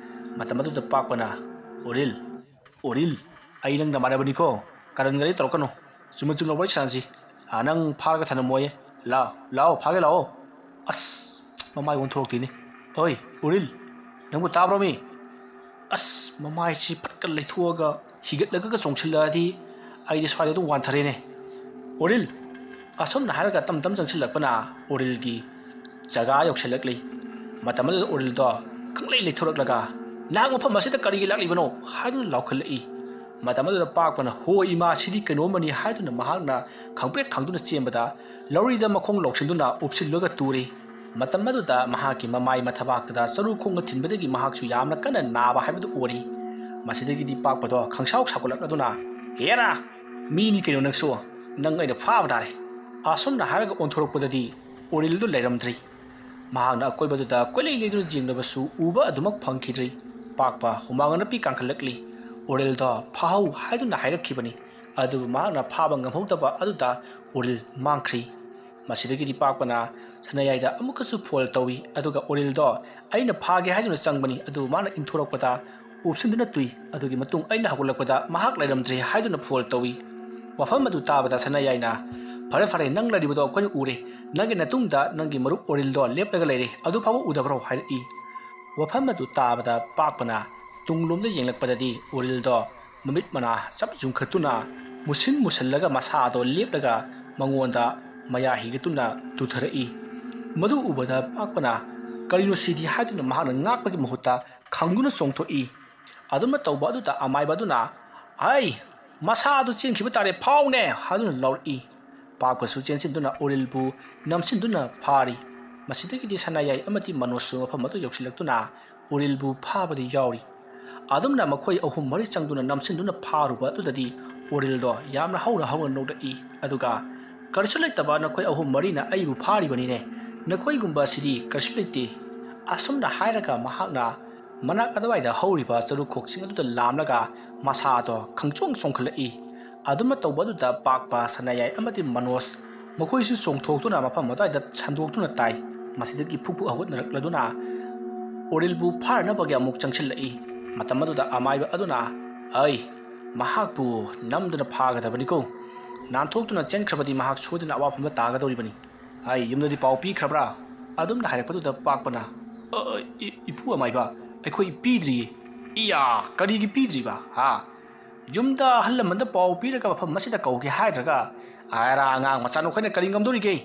ꯃꯇꯝ ꯑꯗꯨꯗ ꯄꯥꯛꯄꯅ ꯎꯔꯤꯜ ꯑꯩ ꯅꯪ ꯅꯃꯥꯟꯅꯕꯅꯤꯀꯣ ꯀꯔꯟꯒꯗꯤ ꯇꯧꯔꯛꯀꯅꯨ ꯆꯨꯝꯅ ꯋꯥꯔꯤ ꯁꯥꯟꯅꯁꯤ ꯅꯪ ꯐꯥꯔꯒ ꯊꯅꯝꯃꯣꯌꯦ ꯂꯥꯛꯑꯣ ꯐꯥꯒꯦ ꯂꯥꯛꯑꯣ ꯑꯁ ꯃꯃꯥꯏ ꯑꯣꯟꯊꯣꯔꯛꯇꯤꯅꯤ ꯎꯔꯤꯜ ꯅꯪꯕꯨ ꯇꯥꯕ꯭ꯔꯣ ꯃꯤ ꯑꯁ ꯃꯃꯥꯏꯁꯤ ꯐꯠꯀ ꯂꯩꯊꯣꯛꯑꯒ ꯍꯤꯒꯠꯂꯒ ꯆꯣꯡꯁꯤꯜꯂꯛꯑꯗꯤ ꯑꯩꯗꯤ ꯁ꯭ꯋꯥꯏꯗ ꯑꯗꯨꯝ ꯋꯥꯟꯊꯔꯦꯅꯦ ꯎꯔꯤꯜ ꯑꯁꯨꯝꯅ ꯍꯥꯏꯔꯒ ꯇꯝ ꯆꯪꯁꯤꯜꯂꯛꯄꯅ ꯎꯔꯤꯜꯒꯤ ꯖꯒꯥ ꯌꯧꯁꯤꯜꯂꯛꯂꯤ ꯃꯇꯝ ꯑꯗꯨꯗ ꯎꯔꯤꯜꯗꯣ ꯈꯪꯂꯩ ꯂꯩꯊꯣꯔꯛꯂꯒ ꯅꯍꯥꯛ ꯃꯐꯝ ꯑꯁꯤꯗ ꯀꯔꯤꯒꯤ ꯂꯥꯛꯂꯤꯕꯅꯣ ꯍꯥꯏꯗꯨꯅ ꯂꯥꯎꯈꯠꯂꯛꯏ ꯃꯇꯝ ꯑꯗꯨꯗ ꯄꯥꯛꯄꯅ ꯍꯣꯏ ꯏꯃꯥꯁꯤꯗꯤ ꯀꯩꯅꯣꯝꯃꯅꯤ ꯍꯥꯏꯗꯨꯅ ꯃꯍꯥꯛꯅ ꯈꯪꯄ꯭ꯔꯦꯛ ꯈꯪꯗꯨꯅ ꯆꯦꯟꯕꯗ ꯂꯧꯔꯤꯗ ꯃꯈꯣꯡ ꯂꯧꯁꯤꯟꯗꯨꯅ ꯎꯞꯁꯤꯜꯂꯒ ꯇꯨꯔꯤ ꯃꯇꯝ ꯑꯗꯨꯗ ꯃꯍꯥꯛꯀꯤ ꯃꯃꯥꯏ ꯃꯊꯕꯥꯛꯇꯨꯗ ꯆꯔꯨ ꯈꯣꯡꯅ ꯊꯤꯟꯕꯗꯒꯤ ꯃꯍꯥꯛꯁꯨ ꯌꯥꯝꯅ ꯀꯟꯅ ꯅꯥꯕ ꯍꯥꯏꯕꯗꯨ ꯑꯣꯏꯔꯤ ꯃꯁꯤꯗꯒꯤꯗꯤ ꯄꯥꯛꯄꯗꯣ ꯈꯪꯁꯥꯎ ꯁꯥꯎꯒꯠꯂꯛꯂꯗꯨꯅ ꯍꯦꯔꯥ ꯃꯤꯅꯤ ꯀꯩꯅꯣ ꯅꯪꯁꯨ ꯅꯪ ꯑꯩꯅ ꯐꯥꯕ ꯇꯥꯔꯦ ꯑꯁꯨꯝꯅ ꯍꯥꯏꯔꯒ ꯑꯣꯟꯊꯣꯔꯛꯄꯗꯗꯤ ꯎꯔꯤꯜꯗꯨ ꯂꯩꯔꯝꯗ꯭ꯔꯤ ꯃꯍꯥꯛꯅ ꯑꯀꯣꯏꯕꯗꯨꯗ ꯀꯣꯏꯂꯩ ꯂꯩꯗꯨꯅ ꯌꯦꯡꯂꯕꯁꯨ ꯎꯕ ꯑꯗꯨꯃꯛ ꯐꯪꯈꯤꯗ꯭ꯔꯤ ꯄꯥꯛꯄ ꯍꯨꯃꯥꯡ ꯅꯞꯄꯤ ꯀꯥꯡꯈꯠꯂꯛꯂꯤ ꯎꯔꯤꯜꯗꯣ ꯐꯥꯍꯧ ꯍꯥꯏꯗꯨꯅ ꯍꯥꯏꯔꯛꯈꯤꯕꯅꯤ ꯑꯗꯨꯕꯨ ꯃꯍꯥꯛꯅ ꯐꯥꯕ ꯉꯝꯍꯧꯗꯕ ꯑꯗꯨꯗ ꯎꯔꯤꯜ ꯃꯥꯡꯈ꯭ꯔꯤ ꯃꯁꯤꯗꯒꯤꯗꯤ ꯄꯥꯛꯄꯅ ꯁꯅꯥꯌꯥꯏꯗ ꯑꯃꯨꯛꯀꯁꯨ ꯐꯣꯜ ꯇꯧꯏ ꯑꯗꯨꯒ ꯎꯔꯤꯜꯗꯣ ꯑꯩꯅ ꯐꯥꯒꯦ ꯍꯥꯏꯗꯨꯅ ꯆꯪꯕꯅꯤ ꯑꯗꯨꯕꯨ ꯃꯥꯅ ꯏꯟꯊꯣꯔꯛꯄꯗ ꯎꯞꯁꯤꯟꯗꯨꯅ ꯇꯨꯏ ꯑꯗꯨꯒꯤ ꯃꯇꯨꯡ ꯑꯩꯅ ꯍꯧꯒꯠꯂꯛꯄꯗ ꯃꯍꯥꯛ ꯂꯩꯔꯝꯗ꯭ꯔꯤ ꯍꯥꯏꯗꯨꯅ ꯐꯣꯜ ꯇꯧꯏ ꯋꯥꯐꯝ ꯑꯗꯨ ꯇꯥꯕꯗ ꯁꯅꯥꯌꯥꯏꯅ ꯐꯔꯦ ꯅꯪ ꯂꯩꯔꯤꯕꯗꯣ ꯑꯩꯈꯣꯏꯅ ꯎꯔꯦ ꯅꯪꯒꯤ ꯃꯇꯨꯡꯗ ꯅꯪꯒꯤ ꯃꯔꯨꯞ ꯎꯔꯤꯜꯗꯣ ꯂꯦꯞꯂꯒ ꯂꯩꯔꯦ ꯑꯗꯨ ꯐꯥꯎꯕ ꯎꯗꯕ꯭ꯔꯣ ꯍꯥꯏꯔꯛꯏ ꯋꯥꯐꯝ ꯑꯗꯨ ꯇꯥꯕꯗ ꯄꯥꯛꯄꯅ ꯇꯨꯡꯂꯣꯝꯗ ꯌꯦꯡꯂꯛꯄꯗꯗꯤ ꯎꯔꯤꯜꯗꯣ ꯃꯃꯤꯠ ꯃꯅꯥ ꯆꯞ ꯌꯨꯡꯈꯠꯇꯨꯅ ꯃꯨꯁꯤꯜꯂꯒ ꯃꯁꯥꯗꯣ ꯂꯦꯞꯂꯒ ꯃꯉꯣꯟꯗ ꯃꯌꯥ ꯍꯤꯒꯠꯇꯨꯅ ꯇꯨꯊꯔꯛꯏ ꯃꯗꯨ ꯎꯕꯗ ꯄꯥꯛꯄꯅ ꯀꯔꯤꯅꯣ ꯁꯤꯗꯤ ꯍꯥꯏꯗꯨꯅ ꯃꯍꯥꯛꯅ ꯉꯥꯛꯄꯒꯤ ꯃꯍꯨꯠꯇ ꯈꯪꯗꯨꯅ ꯆꯣꯡꯊꯣꯛꯏ ꯑꯗꯨꯝꯅ ꯇꯧꯕ ꯑꯗꯨꯗ ꯑꯃꯥꯏꯕ ꯑꯗꯨꯅ ꯃꯁꯥ ꯑꯗꯨ ꯆꯦꯟꯈꯤꯕ ꯇꯥꯔꯦ ꯐꯥꯎꯅꯦ ꯍꯥꯏꯗꯨꯅ ꯂꯥꯎꯔꯛꯏ ꯄꯥꯛꯄꯁꯨ ꯆꯦꯟꯁꯤꯟꯗꯨꯅ ꯎꯔꯤꯜꯕꯨ ꯅꯝꯁꯤꯟꯗꯨꯅ ꯐꯥꯔꯤ ꯃꯁꯤꯗꯒꯤꯗꯤ ꯁꯅꯥꯌꯥꯏ ꯑꯃꯗꯤ ꯃꯅꯣꯖꯁꯨ ꯃꯐꯝ ꯑꯗꯨ ꯌꯧꯁꯤꯜꯂꯛꯇꯨꯅ ꯎꯔꯤꯜꯕꯨ ꯐꯥꯕꯗ ꯌꯥꯎꯔꯤ ꯑꯗꯨꯝꯅ ꯃꯈꯣꯏ ꯑꯍꯨꯝ ꯃꯔꯤ ꯆꯪꯗꯨꯅ ꯅꯝꯁꯤꯟꯗꯨꯅ ꯐꯥꯔꯨꯕ ꯑꯗꯨꯗꯗꯤ ꯎꯔꯤꯜꯗꯣ ꯌꯥꯝꯅ ꯍꯧꯅ ꯅꯣꯛꯂꯛꯏ ꯑꯗꯨꯒ ꯀꯔꯤꯁꯨ ꯂꯩꯇꯕ ꯅꯈꯣꯏ ꯑꯍꯨꯝ ꯃꯔꯤꯅ ꯑꯩꯕꯨ ꯐꯥꯔꯤꯕꯅꯤꯅꯦ ꯅꯈꯣꯏꯒꯨꯝꯕ ꯑꯁꯤꯗꯤ ꯀꯔꯤꯁꯨ ꯂꯩꯇꯦ ꯑꯁꯨꯝꯅ ꯍꯥꯏꯔꯒ ꯃꯍꯥꯛꯅ ꯃꯅꯥꯛ ꯑꯗꯨꯋꯥꯏꯗ ꯍꯧꯔꯤꯕ ꯆꯔꯨꯈꯣꯛꯁꯤꯡ ꯑꯗꯨꯗ ꯂꯥꯝꯂꯒ ꯃꯁꯥꯗꯣ ꯆꯣꯡꯈꯠꯂꯛꯏ ꯑꯗꯨꯝꯅ ꯇꯧꯕ ꯑꯗꯨꯗ ꯄꯥꯛꯄ ꯁꯅꯥꯌꯥꯏ ꯑꯃꯗꯤ ꯃꯅꯣꯖ ꯃꯈꯣꯏꯁꯨ ꯆꯣꯡꯊꯣꯛꯇꯨꯅ ꯃꯐꯝ ꯑꯗꯨꯋꯥꯏꯗ ꯁꯟꯗꯣꯛꯇꯨꯅ ꯇꯥꯏ ꯃꯁꯤꯗꯒꯤ ꯐꯨꯛ ꯍꯧꯒꯠꯅꯔꯛꯂꯗꯨꯅ ꯎꯔꯤꯜꯕꯨ ꯐꯥꯅꯕꯒꯤ ꯑꯃꯨꯛ ꯆꯪꯁꯤꯜꯂꯛꯏ ꯃꯇꯝ ꯑꯗꯨꯗ ꯑꯃꯥꯏꯕ ꯑꯗꯨꯅ ꯃꯍꯥꯛꯄꯨ ꯅꯝꯗꯨꯅ ꯐꯥꯒꯗꯕꯅꯤꯀꯣ ꯅꯥꯟꯊꯣꯛꯇꯨꯅ ꯆꯦꯟꯈ꯭ꯔꯕꯗꯤ ꯃꯍꯥꯛ ꯁꯣꯏꯗꯅ ꯑꯋꯥꯐꯝꯗ ꯇꯥꯒꯗꯧꯔꯤꯕꯅꯤ ꯌꯨꯝꯗꯗꯤ ꯄꯥꯎ ꯄꯤꯈ꯭ꯔꯕ꯭ꯔꯥ ꯑꯗꯨꯝꯅ ꯍꯥꯏꯔꯛꯄꯗꯨꯗ ꯄꯥꯛꯄꯅ ꯏꯄꯨ ꯑꯃꯥꯏꯕ ꯑꯩꯈꯣꯏ ꯄꯤꯗ꯭ꯔꯤꯌꯦ ꯀꯔꯤꯒꯤ ꯄꯤꯗ꯭ꯔꯤꯕ ꯌꯨꯝꯗ ꯑꯍꯜ ꯂꯃꯟꯗ ꯄꯥꯎ ꯄꯤꯔꯒ ꯃꯐꯝ ꯑꯁꯤꯗ ꯀꯧꯒꯦ ꯍꯥꯏꯗ꯭ꯔꯒ ꯑꯉꯥꯡ ꯃꯆꯥ ꯅꯈꯣꯏꯅ ꯀꯔꯤ ꯉꯝꯗꯣꯔꯤꯒꯦ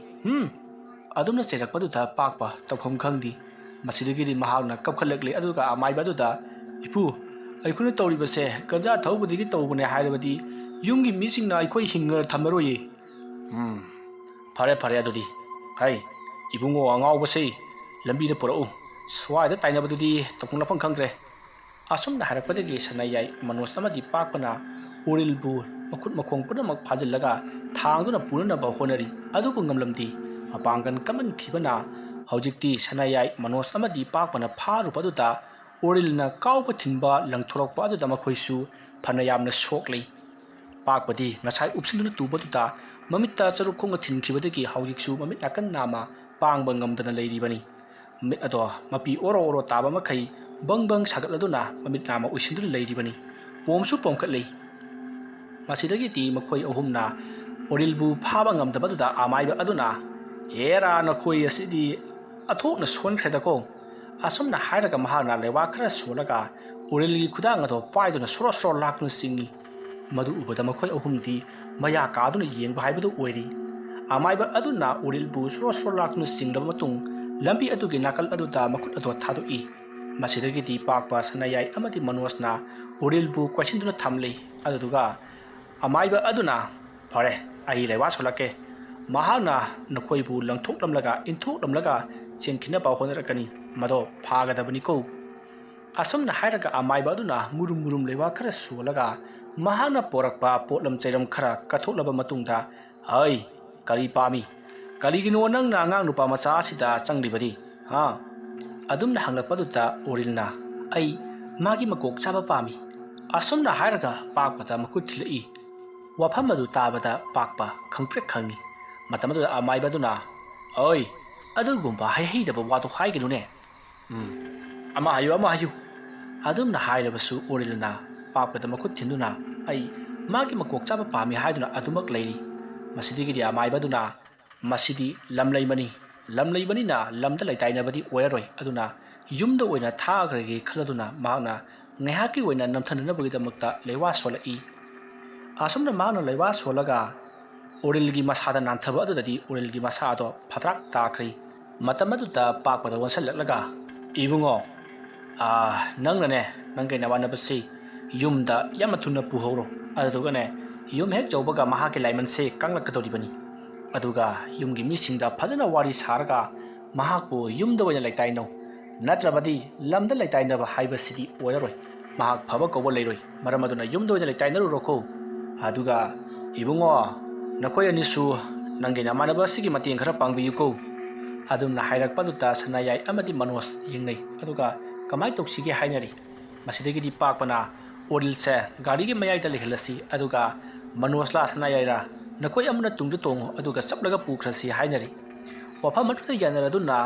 ꯑꯗꯨꯝꯅ ꯆꯩꯔꯛꯄꯗꯨꯗ ꯄꯥꯛꯄ ꯇꯧꯐꯝ ꯈꯪꯗꯦ ꯃꯁꯤꯗꯒꯤꯗꯤ ꯃꯍꯥꯛꯅ ꯀꯞꯈꯠꯂꯛꯂꯤ ꯑꯗꯨꯒ ꯑꯃꯥꯏꯕ ꯑꯗꯨꯗ ꯏꯄꯨ ꯑꯩꯈꯣꯏꯅ ꯇꯧꯔꯤꯕꯁꯦ ꯒꯟꯖꯥ ꯊꯧꯕꯗꯒꯤ ꯇꯧꯕꯅꯦ ꯍꯥꯏꯔꯕꯗꯤ ꯌꯨꯝꯒꯤ ꯃꯤꯁꯤꯡꯅ ꯑꯩꯈꯣꯏ ꯍꯤꯡꯅ ꯊꯝꯃꯔꯣꯏꯌꯦ ꯐꯔꯦ ꯐꯔꯦ ꯑꯗꯨꯗꯤ ꯍꯩ ꯏꯕꯨꯡꯉꯣ ꯑꯉꯥꯎꯕꯁꯦ ꯂꯝꯕꯤꯗ ꯄꯨꯔꯛꯎ ꯁ꯭ꯋꯥꯏꯗ ꯇꯥꯏꯅꯕꯗꯨꯗꯤ ꯇꯧꯐꯝ ꯂꯥꯛꯐꯝ ꯈꯪꯗ꯭ꯔꯦ ꯑꯁꯨꯝꯅ ꯍꯥꯏꯔꯛꯄꯗꯒꯤ ꯁꯅꯥꯌꯥꯏ ꯃꯅꯣꯖ ꯑꯃꯗꯤ ꯄꯥꯛꯄꯅ ꯎꯔꯤꯜꯕꯨ ꯃꯈꯨꯠ ꯃꯈꯣꯡ ꯄꯨꯝꯅꯃꯛ ꯐꯥꯖꯤꯜꯂꯒ ꯊꯥꯡꯗꯨꯅ ꯄꯨꯅꯅꯕ ꯍꯣꯠꯅꯔꯤ ꯑꯗꯨꯕꯨ ꯉꯝꯂꯝꯗꯦ ꯃꯄꯥꯡꯒꯜ ꯀꯟꯃꯟꯈꯤꯕꯅ ꯍꯧꯖꯤꯛꯇꯤ ꯁꯅꯥꯌꯥꯏ ꯃꯅꯣꯖ ꯑꯃꯗꯤ ꯄꯥꯛꯄꯅ ꯐꯥꯔꯨꯕ ꯑꯗꯨꯗ ꯎꯔꯤꯜꯅ ꯀꯥꯎꯕ ꯊꯤꯟꯕ ꯂꯪꯊꯣꯔꯛꯄ ꯑꯗꯨꯗ ꯃꯈꯣꯏꯁꯨ ꯐꯅ ꯌꯥꯝꯅ ꯁꯣꯛꯂꯤ ꯄꯥꯛꯄꯗꯤ ꯉꯁꯥꯏ ꯎꯞꯁꯤꯟꯗꯨꯅ ꯇꯨꯕꯗꯨꯗ ꯃꯃꯤꯠꯇ ꯆꯔꯨꯞ ꯈꯣꯡꯅ ꯊꯤꯟꯈꯤꯕꯗꯒꯤ ꯍꯧꯖꯤꯛꯁꯨ ꯃꯃꯤꯠ ꯅꯥꯀꯟ ꯅꯥꯝꯃ ꯄꯥꯡꯕ ꯉꯝꯗꯅ ꯂꯩꯔꯤꯕꯅꯤ ꯃꯤꯠ ꯑꯗꯣ ꯃꯄꯤ ꯑꯣꯔꯣ ꯑꯣꯔꯣ ꯇꯥꯕ ꯃꯈꯩ ꯕꯪ ꯕꯪ ꯁꯥꯒꯠꯂꯗꯨꯅ ꯃꯃꯤꯠ ꯅꯥꯝꯃ ꯎꯏꯁꯤꯟꯗꯨꯅ ꯂꯩꯔꯤꯕꯅꯤ ꯄꯣꯝꯁꯨ ꯄꯣꯝꯈꯠꯂꯤ ꯃꯁꯤꯗꯒꯤꯗꯤ ꯃꯈꯣꯏ ꯑꯍꯨꯝꯅ ꯎꯔꯤꯜꯕꯨ ꯐꯥꯕ ꯉꯝꯗꯕꯗꯨꯗ ꯑꯃꯥꯏꯕ ꯑꯗꯨꯅ ꯍꯦꯔꯥ ꯅꯈꯣꯏ ꯑꯁꯤꯗꯤ ꯑꯊꯣꯛꯅ ꯁꯣꯟꯈ꯭ꯔꯦꯗꯀꯣ ꯑꯁꯨꯝꯅ ꯍꯥꯏꯔꯒ ꯃꯍꯥꯛꯅ ꯂꯩꯋꯥ ꯈꯔ ꯁꯣꯜꯂꯒ ꯎꯔꯤꯜꯒꯤ ꯈꯨꯗꯥꯡ ꯑꯗꯣ ꯄꯥꯏꯗꯨꯅ ꯁꯣꯔꯣ ꯁꯣꯔꯣ ꯂꯥꯛꯇꯨꯅ ꯆꯤꯡꯏ ꯃꯗꯨ ꯎꯕꯗ ꯃꯈꯣꯏ ꯑꯍꯨꯝꯗꯤ ꯃꯌꯥ ꯀꯥꯗꯨꯅ ꯌꯦꯡꯕ ꯍꯥꯏꯕꯗꯨ ꯑꯣꯏꯔꯤ ꯑꯃꯥꯏꯕ ꯑꯗꯨꯅ ꯎꯔꯤꯜꯕꯨ ꯁꯣꯔꯣ ꯁꯣꯔꯣ ꯂꯥꯛꯇꯨꯅ ꯆꯤꯡꯂꯕ ꯃꯇꯨꯡ ꯂꯝꯕꯤ ꯑꯗꯨꯒꯤ ꯅꯥꯀꯜ ꯑꯗꯨꯗ ꯃꯈꯨꯠ ꯑꯗꯣ ꯊꯥꯗꯣꯛꯏ ꯃꯁꯤꯗꯒꯤꯗꯤ ꯄꯥꯛꯄ ꯁꯅꯥꯌꯥꯏ ꯑꯃꯗꯤ ꯃꯅꯣꯖꯅ ꯎꯔꯤꯜꯕꯨ ꯀꯣꯏꯁꯤꯟꯗꯨꯅ ꯊꯝꯂꯤ ꯑꯗꯨꯗꯨꯒ ꯑꯃꯥꯏꯕ ꯑꯗꯨꯅ ꯐꯔꯦ ꯑꯩ ꯂꯩꯋꯥ ꯁꯣꯜꯂꯛꯀꯦ ꯃꯍꯥꯛꯅ ꯅꯈꯣꯏꯕꯨ ꯂꯪꯊꯣꯛꯂꯝꯂꯒ ꯏꯟꯊꯣꯛꯂꯝꯂꯒ ꯆꯦꯟꯈꯤꯅꯕ ꯍꯣꯠꯅꯔꯛꯀꯅꯤ ꯃꯗꯣ ꯐꯥꯒꯗꯕꯅꯤꯀꯣ ꯑꯁꯨꯝꯅ ꯍꯥꯏꯔꯒ ꯑꯃꯥꯏꯕ ꯑꯗꯨꯅ ꯃꯨꯔꯨꯝ ꯃꯨꯔꯨꯝ ꯂꯩꯋꯥ ꯈꯔ ꯁꯣꯜꯂꯒ ꯃꯍꯥꯛꯅ ꯄꯣꯔꯛꯄ ꯄꯣꯠꯂꯝ ꯆꯩꯔꯝ ꯈꯔ ꯀꯠꯊꯣꯛꯂꯕ ꯃꯇꯨꯡꯗ ꯍꯩ ꯀꯔꯤ ꯄꯥꯝꯃꯤ ꯀꯔꯤꯒꯤꯅꯣ ꯅꯪꯅ ꯑꯉꯥꯡ ꯅꯨꯄꯥ ꯃꯆꯥ ꯑꯁꯤꯗ ꯆꯪꯂꯤꯕꯗꯤ ꯑꯗꯨꯝꯅ ꯍꯪꯂꯛꯄꯗꯨꯗ ꯎꯔꯤꯜꯅ ꯑꯩ ꯃꯥꯒꯤ ꯃꯀꯣꯛ ꯆꯥꯕ ꯄꯥꯝꯃꯤ ꯑꯁꯨꯝꯅ ꯍꯥꯏꯔꯒ ꯄꯥꯛꯄꯗ ꯃꯈꯨꯠ ꯊꯤꯜꯂꯛꯏ ꯋꯥꯐꯝ ꯑꯗꯨ ꯇꯥꯕꯗ ꯄꯥꯛꯄ ꯈꯪꯄ꯭ꯔꯦꯛ ꯈꯪꯉꯤ ꯃꯇꯝ ꯑꯗꯨꯗ ꯑꯃꯥꯏꯕ ꯑꯗꯨꯅ ꯑꯣꯏ ꯑꯗꯨꯒꯨꯝꯕ ꯍꯩꯍꯩꯗꯕ ꯋꯥꯗꯣ ꯍꯥꯏꯒꯅꯨꯅꯦ ꯑꯃ ꯍꯥꯏꯌꯨ ꯑꯗꯨꯝꯅ ꯍꯥꯏꯔꯕꯁꯨ ꯎꯔꯤꯜꯅ ꯄꯥꯛꯄꯗ ꯃꯈꯨꯠ ꯊꯤꯟꯗꯨꯅ ꯑꯩ ꯃꯥꯒꯤ ꯃꯀꯣꯛ ꯆꯥꯕ ꯄꯥꯝꯃꯤ ꯍꯥꯏꯗꯨꯅ ꯑꯗꯨꯃꯛ ꯂꯩꯔꯤ ꯃꯁꯤꯗꯒꯤꯗꯤ ꯑꯃꯥꯏꯕ ꯑꯗꯨꯅ ꯃꯁꯤꯗꯤ ꯂꯝꯂꯩꯕꯅꯤꯅ ꯂꯝꯗ ꯂꯩꯇꯥꯏꯅꯕꯗꯤ ꯑꯣꯏꯔꯔꯣꯏ ꯑꯗꯨꯅ ꯌꯨꯝꯗ ꯑꯣꯏꯅ ꯊꯥꯈ꯭ꯔꯒꯦ ꯈꯜꯂꯗꯨꯅ ꯃꯍꯥꯛꯅ ꯉꯥꯏꯍꯥꯛꯀꯤ ꯑꯣꯏꯅ ꯅꯝꯊꯅꯅꯕꯒꯤꯗꯃꯛꯇ ꯂꯩꯋꯥ ꯁꯣꯜꯂꯛꯏ ꯑꯁꯨꯝꯅ ꯃꯍꯥꯛꯅ ꯂꯩꯋꯥ ꯁꯣꯜꯂꯒ ꯎꯔꯤꯜꯒꯤ ꯃꯁꯥꯗ ꯅꯥꯟꯊꯕ ꯑꯗꯨꯗꯗꯤ ꯎꯔꯤꯜꯒꯤ ꯃꯁꯥ ꯑꯗꯣ ꯐꯗ꯭ꯔꯥꯛ ꯇꯥꯈ꯭ꯔꯤ ꯃꯇꯝ ꯑꯗꯨꯗ ꯄꯥꯛꯄꯗ ꯑꯣꯟꯁꯜꯂꯛꯂꯒ ꯏꯕꯨꯡꯉꯣ ꯅꯪꯅꯅꯦ ꯅꯪꯒꯤ ꯅꯃꯥꯟꯅꯕꯁꯤ ꯌꯨꯝꯗ ꯌꯥꯝꯅ ꯊꯨꯅ ꯄꯨꯍꯧꯔꯣ ꯑꯗꯨꯗꯨꯒꯅꯦ ꯌꯨꯝ ꯍꯦꯛ ꯌꯧꯕꯒ ꯃꯍꯥꯛꯀꯤ ꯂꯥꯏꯃꯟꯁꯦ ꯀꯪꯂꯛꯀꯗꯧꯔꯤꯕꯅꯤ ꯑꯗꯨꯒ ꯌꯨꯝꯒꯤ ꯃꯤꯁꯤꯡꯗ ꯐꯖꯅ ꯋꯥꯔꯤ ꯁꯥꯔꯒ ꯃꯍꯥꯛꯄꯨ ꯌꯨꯝꯗ ꯑꯣꯏꯅ ꯂꯩꯇꯥꯏꯅꯧ ꯅꯠꯇ꯭ꯔꯕꯗꯤ ꯂꯝꯗ ꯂꯩꯇꯥꯏꯅꯕ ꯍꯥꯏꯕꯁꯤꯗꯤ ꯑꯣꯏꯔꯔꯣꯏ ꯃꯍꯥꯛ ꯐꯕ ꯀꯧꯕ ꯂꯩꯔꯣꯏ ꯃꯔꯝ ꯑꯗꯨꯅ ꯌꯨꯝꯗ ꯑꯣꯏꯅ ꯂꯩꯇꯥꯏꯅꯔꯨꯔꯣꯀꯣ ꯑꯗꯨꯒ ꯏꯕꯨꯡꯉꯣ ꯅꯈꯣꯏ ꯑꯅꯤꯁꯨ ꯅꯪꯒꯤ ꯅꯃꯥꯟꯅꯕ ꯑꯁꯤꯒꯤ ꯃꯇꯦꯡ ꯈꯔ ꯄꯥꯡꯕꯤꯌꯨꯀꯣ ꯑꯗꯨꯝꯅ ꯍꯥꯏꯔꯛꯄꯗꯨꯗ ꯁꯅꯥꯌꯥꯏ ꯑꯃꯗꯤ ꯃꯅꯣꯖ ꯌꯦꯡꯅꯩ ꯑꯗꯨꯒ ꯀꯃꯥꯏꯅ ꯇꯧꯁꯤꯒꯦ ꯍꯥꯏꯅꯔꯤ ꯃꯁꯤꯗꯒꯤꯗꯤ ꯄꯥꯛꯄꯅ ꯎꯔꯤꯜꯁꯦ ꯒꯥꯔꯤꯒꯤ ꯃꯌꯥꯏꯗ ꯂꯩꯍꯜꯂꯁꯤ ꯑꯗꯨꯒ ꯃꯅꯣꯖꯂꯥ ꯁꯅꯥꯌꯥꯏꯔꯥ ꯅꯈꯣꯏ ꯑꯃꯅ ꯇꯨꯡꯗ ꯇꯣꯡꯉꯨ ꯑꯗꯨꯒ ꯆꯞꯂꯒ ꯄꯨꯈ꯭ꯔꯁꯤ ꯍꯥꯏꯅꯔꯤ ꯋꯥꯐꯝ ꯑꯗꯨꯗ ꯌꯥꯅꯔꯗꯨꯅ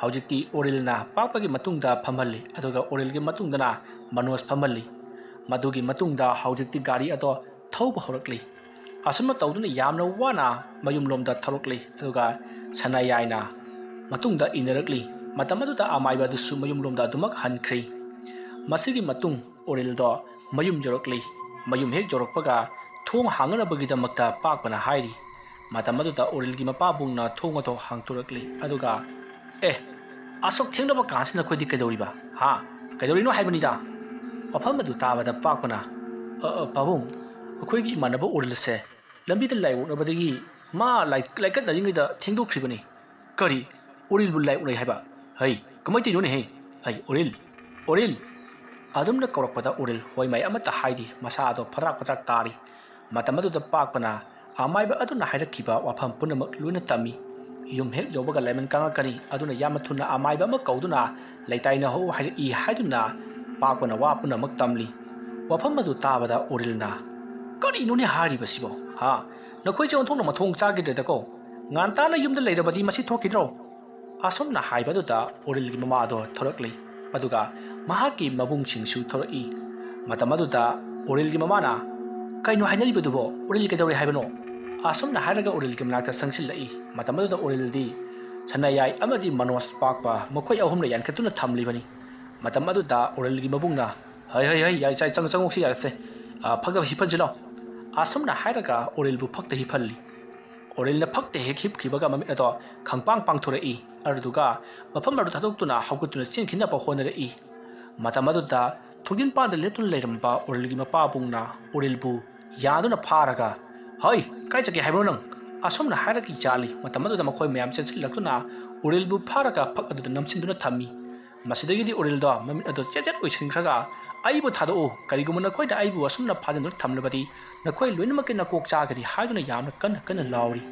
ꯍꯧꯖꯤꯛꯇꯤ ꯎꯔꯤꯜꯅ ꯄꯥꯛꯄꯒꯤ ꯃꯇꯨꯡꯗ ꯐꯝꯍꯜꯂꯤ ꯑꯗꯨꯒ ꯎꯔꯤꯜꯒꯤ ꯃꯇꯨꯡꯗꯅ ꯃꯅꯣꯖ ꯐꯝꯍꯜꯂꯤ ꯃꯗꯨꯒꯤ ꯃꯇꯨꯡꯗ ꯍꯧꯖꯤꯛꯇꯤ ꯒꯥꯔꯤ ꯑꯗꯣ ꯊꯧꯕ ꯍꯧꯔꯛꯂꯤ ꯑꯁꯨꯝꯅ ꯇꯧꯗꯨꯅ ꯌꯥꯝꯅ ꯋꯥꯅ ꯃꯌꯨꯝꯂꯣꯝꯗ ꯊꯧꯔꯛꯂꯤ ꯑꯗꯨꯒ ꯁꯅꯥꯌꯥꯏꯅ ꯃꯇꯨꯡꯗ ꯏꯟꯅꯔꯛꯂꯤ ꯃꯇꯝ ꯑꯗꯨꯗ ꯑꯃꯥꯏꯕ ꯑꯗꯨꯁꯨ ꯃꯌꯨꯝꯂꯣꯝꯗ ꯑꯗꯨꯃꯛ ꯍꯟꯈ꯭ꯔꯤ ꯃꯁꯤꯒꯤ ꯃꯇꯨꯡ ꯎꯔꯤꯜꯗꯣ ꯃꯌꯨꯝ ꯌꯧꯔꯛꯂꯤ ꯃꯌꯨꯝ ꯍꯦꯛ ꯌꯧꯔꯛꯄꯒ ꯊꯣꯡ ꯍꯥꯡꯅꯅꯕꯒꯤꯗꯃꯛꯇ ꯄꯥꯛꯄꯅ ꯍꯥꯏꯔꯤ ꯃꯇꯝ ꯑꯗꯨꯗ ꯎꯔꯤꯜꯒꯤ ꯃꯄꯥꯕꯨꯡꯅ ꯊꯣꯡ ꯑꯗꯣ ꯍꯥꯡꯇꯣꯔꯛꯂꯤ ꯑꯗꯨꯒ ꯑꯁꯨꯛ ꯊꯦꯡꯅꯕ ꯀꯥꯟꯁꯤꯗ ꯑꯩꯈꯣꯏꯗꯤ ꯀꯩꯗꯧꯔꯤꯕ ꯀꯩꯗꯧꯔꯤꯅꯣ ꯍꯥꯏꯕꯅꯤꯗ ꯋꯥꯐꯝ ꯑꯗꯨ ꯇꯥꯕꯗ ꯄꯥꯛꯄꯅ ꯄꯥꯕꯨꯡ ꯑꯩꯈꯣꯏꯒꯤ ꯏꯃꯥꯟꯅꯕ ꯎꯔꯤꯜꯁꯦ ꯂꯝꯕꯤꯗ ꯂꯥꯏꯑꯣꯛꯅꯕꯗꯒꯤ ꯃꯥ ꯂꯥꯏꯀꯠꯅꯔꯤꯉꯩꯗ ꯊꯦꯡꯗꯣꯛꯈ꯭ꯔꯤꯕꯅꯤ ꯀꯔꯤ ꯎꯔꯤꯜꯕꯨ ꯂꯥꯏꯑꯣꯛꯅꯩ ꯍꯥꯏꯕ ꯍꯩ ꯀꯃꯥꯏꯅ ꯇꯧꯔꯤꯅꯣꯅꯦ ꯍꯩ ꯎꯔꯤꯜ ꯑꯗꯨꯝꯅ ꯀꯧꯔꯛꯄꯗ ꯎꯔꯤꯜ ꯍꯣꯏ ꯃꯥꯏ ꯑꯃꯠꯇ ꯍꯥꯏꯗꯤ ꯃꯁꯥ ꯑꯗꯣ ꯐꯗ꯭ꯔꯥꯛ ꯇꯥꯔꯤ ꯃꯇꯝ ꯑꯗꯨꯗ ꯄꯥꯛꯄꯅ ꯑꯃꯥꯏꯕ ꯑꯗꯨꯅ ꯍꯥꯏꯔꯛꯈꯤꯕ ꯋꯥꯐꯝ ꯄꯨꯝꯅꯃꯛ ꯂꯣꯏꯅ ꯇꯝꯃꯤ ꯌꯨꯝ ꯍꯦꯛ ꯌꯧꯕꯒ ꯂꯩꯃꯟ ꯀꯪꯂꯛꯀꯅꯤ ꯑꯗꯨꯅ ꯌꯥꯝꯅ ꯊꯨꯅ ꯑꯃꯥꯏꯕ ꯑꯃ ꯀꯧꯗꯨꯅ ꯂꯩꯇꯥꯏꯅꯍꯧ ꯍꯥꯏꯔꯛꯏ ꯍꯥꯏꯗꯨꯅ ꯄꯥꯛꯄꯅ ꯋꯥ ꯄꯨꯝꯅꯃꯛ ꯇꯝꯂꯤ ꯋꯥꯐꯝ ꯑꯗꯨ ꯇꯥꯕꯗ ꯎꯔꯤꯜꯅ ꯀꯔꯤꯅꯣꯅꯦ ꯍꯥꯏꯔꯤꯕꯁꯤꯕꯣ ꯅꯈꯣꯏꯁꯦ ꯑꯣꯟꯊꯣꯛꯅ ꯃꯊꯣꯡ ꯆꯥꯈꯤꯗ꯭ꯔꯦꯗꯀꯣ ꯉꯥꯟꯇꯥꯅ ꯌꯨꯝꯗ ꯂꯩꯔꯕꯗꯤ ꯃꯁꯤ ꯊꯣꯛꯈꯤꯗ꯭ꯔꯣ ꯑꯁꯨꯝꯅ ꯍꯥꯏꯕꯗꯨꯗ ꯎꯔꯤꯜꯒꯤ ꯃꯃꯥ ꯑꯗꯣ ꯊꯣꯔꯛꯂꯤ ꯑꯗꯨꯒ ꯃꯍꯥꯛꯀꯤ ꯃꯕꯨꯡꯁꯤꯡꯁꯨ ꯊꯣꯔꯛꯏ ꯃꯇꯝ ꯑꯗꯨꯗ ꯎꯔꯤꯜꯒꯤ ꯃꯃꯥꯅ ꯀꯩꯅꯣ ꯍꯥꯏꯅꯔꯤꯕꯗꯨꯕꯣ ꯎꯔꯤꯜ ꯀꯩꯗꯧꯔꯦ ꯍꯥꯏꯕꯅꯣ ꯑꯁꯨꯝꯅ ꯍꯥꯏꯔꯒ ꯎꯔꯤꯜꯒꯤ ꯃꯅꯥꯛꯇ ꯆꯪꯁꯤꯜꯂꯛꯏ ꯃꯇꯝ ꯑꯗꯨꯗ ꯎꯔꯤꯜꯗꯤ ꯁꯅꯥꯌꯥꯏ ꯑꯃꯗꯤ ꯃꯅꯣꯖ ꯄꯥꯛꯄ ꯃꯈꯣꯏ ꯑꯍꯨꯝꯅ ꯌꯥꯟꯈꯠꯇꯨꯅ ꯊꯝꯂꯤꯕꯅꯤ ꯃꯇꯝ ꯑꯗꯨꯗ ꯎꯔꯤꯜꯒꯤ ꯃꯕꯨꯡꯅ ꯍꯩ ꯌꯥꯏ ꯆꯪꯉꯛꯁꯤ ꯌꯥꯔꯁꯦ ꯐꯛꯇ ꯍꯤꯞꯍꯟꯁꯤꯂꯣ ꯑꯁꯨꯝꯅ ꯍꯥꯏꯔꯒ ꯎꯔꯤꯜꯕꯨ ꯐꯛꯇ ꯍꯤꯞꯍꯜꯂꯤ ꯎꯔꯤꯜꯅ ꯐꯛꯇ ꯍꯦꯛ ꯍꯤꯞꯈꯤꯕꯒ ꯃꯃꯤꯠ ꯑꯗꯣ ꯈꯪꯄꯥꯡ ꯄꯥꯡꯊꯣꯔꯛꯏ ꯑꯗꯨꯗꯨꯒ ꯃꯐꯝ ꯑꯗꯨ ꯊꯥꯗꯣꯛꯇꯨꯅ ꯍꯧꯒꯠꯇꯨꯅ ꯆꯦꯟꯈꯤꯅꯕ ꯍꯣꯠꯅꯔꯛꯏ ꯃꯇꯝ ꯑꯗꯨꯗ ꯊꯣꯡꯖꯤꯟꯄꯥꯟꯗ ꯂꯦꯞꯇꯨꯅ ꯂꯩꯔꯝꯕ ꯎꯔꯤꯜꯒꯤ ꯃꯄꯥꯕꯨꯡꯅ ꯎꯔꯤꯜꯕꯨ ꯌꯥꯗꯨꯅ ꯐꯥꯔꯒ ꯍꯣꯏ ꯀꯥꯏ ꯆꯠꯀꯦ ꯍꯥꯏꯕ꯭ꯔꯣ ꯅꯪ ꯑꯁꯣꯝꯅ ꯍꯥꯏꯔꯒ ꯆꯥꯜꯂꯤ ꯃꯇꯝ ꯑꯗꯨꯗ ꯃꯈꯣꯏ ꯃꯌꯥꯝ ꯆꯦꯟꯁꯤꯜꯂꯛꯇꯨꯅ ꯎꯔꯤꯜꯕꯨ ꯐꯥꯔꯒ ꯐꯛ ꯑꯗꯨꯗ ꯅꯝꯁꯤꯟꯗꯨꯅ ꯊꯝꯃꯤ ꯃꯁꯤꯗꯒꯤꯗꯤ ꯎꯔꯤꯜꯗꯣ ꯃꯃꯤꯠ ꯑꯗꯨ ꯆꯦꯠ ꯑꯣꯏꯁꯤꯟꯈ꯭ꯔꯒ ꯑꯩꯕꯨ ꯊꯥꯗꯣꯛꯎ ꯀꯔꯤꯒꯨꯝꯕ ꯅꯈꯣꯏꯅ ꯑꯩꯕꯨ ꯑꯁꯨꯝꯅ ꯐꯥꯖꯤꯟꯗꯨꯅ ꯊꯝꯂꯕꯗꯤ ꯅꯈꯣꯏ ꯂꯣꯏꯅꯃꯛꯀꯤ ꯅꯀꯣꯛ ꯆꯥꯒꯅꯤ ꯍꯥꯏꯗꯨꯅ ꯌꯥꯝꯅ ꯀꯟꯅ ꯀꯟꯅ ꯂꯥꯎꯔꯤ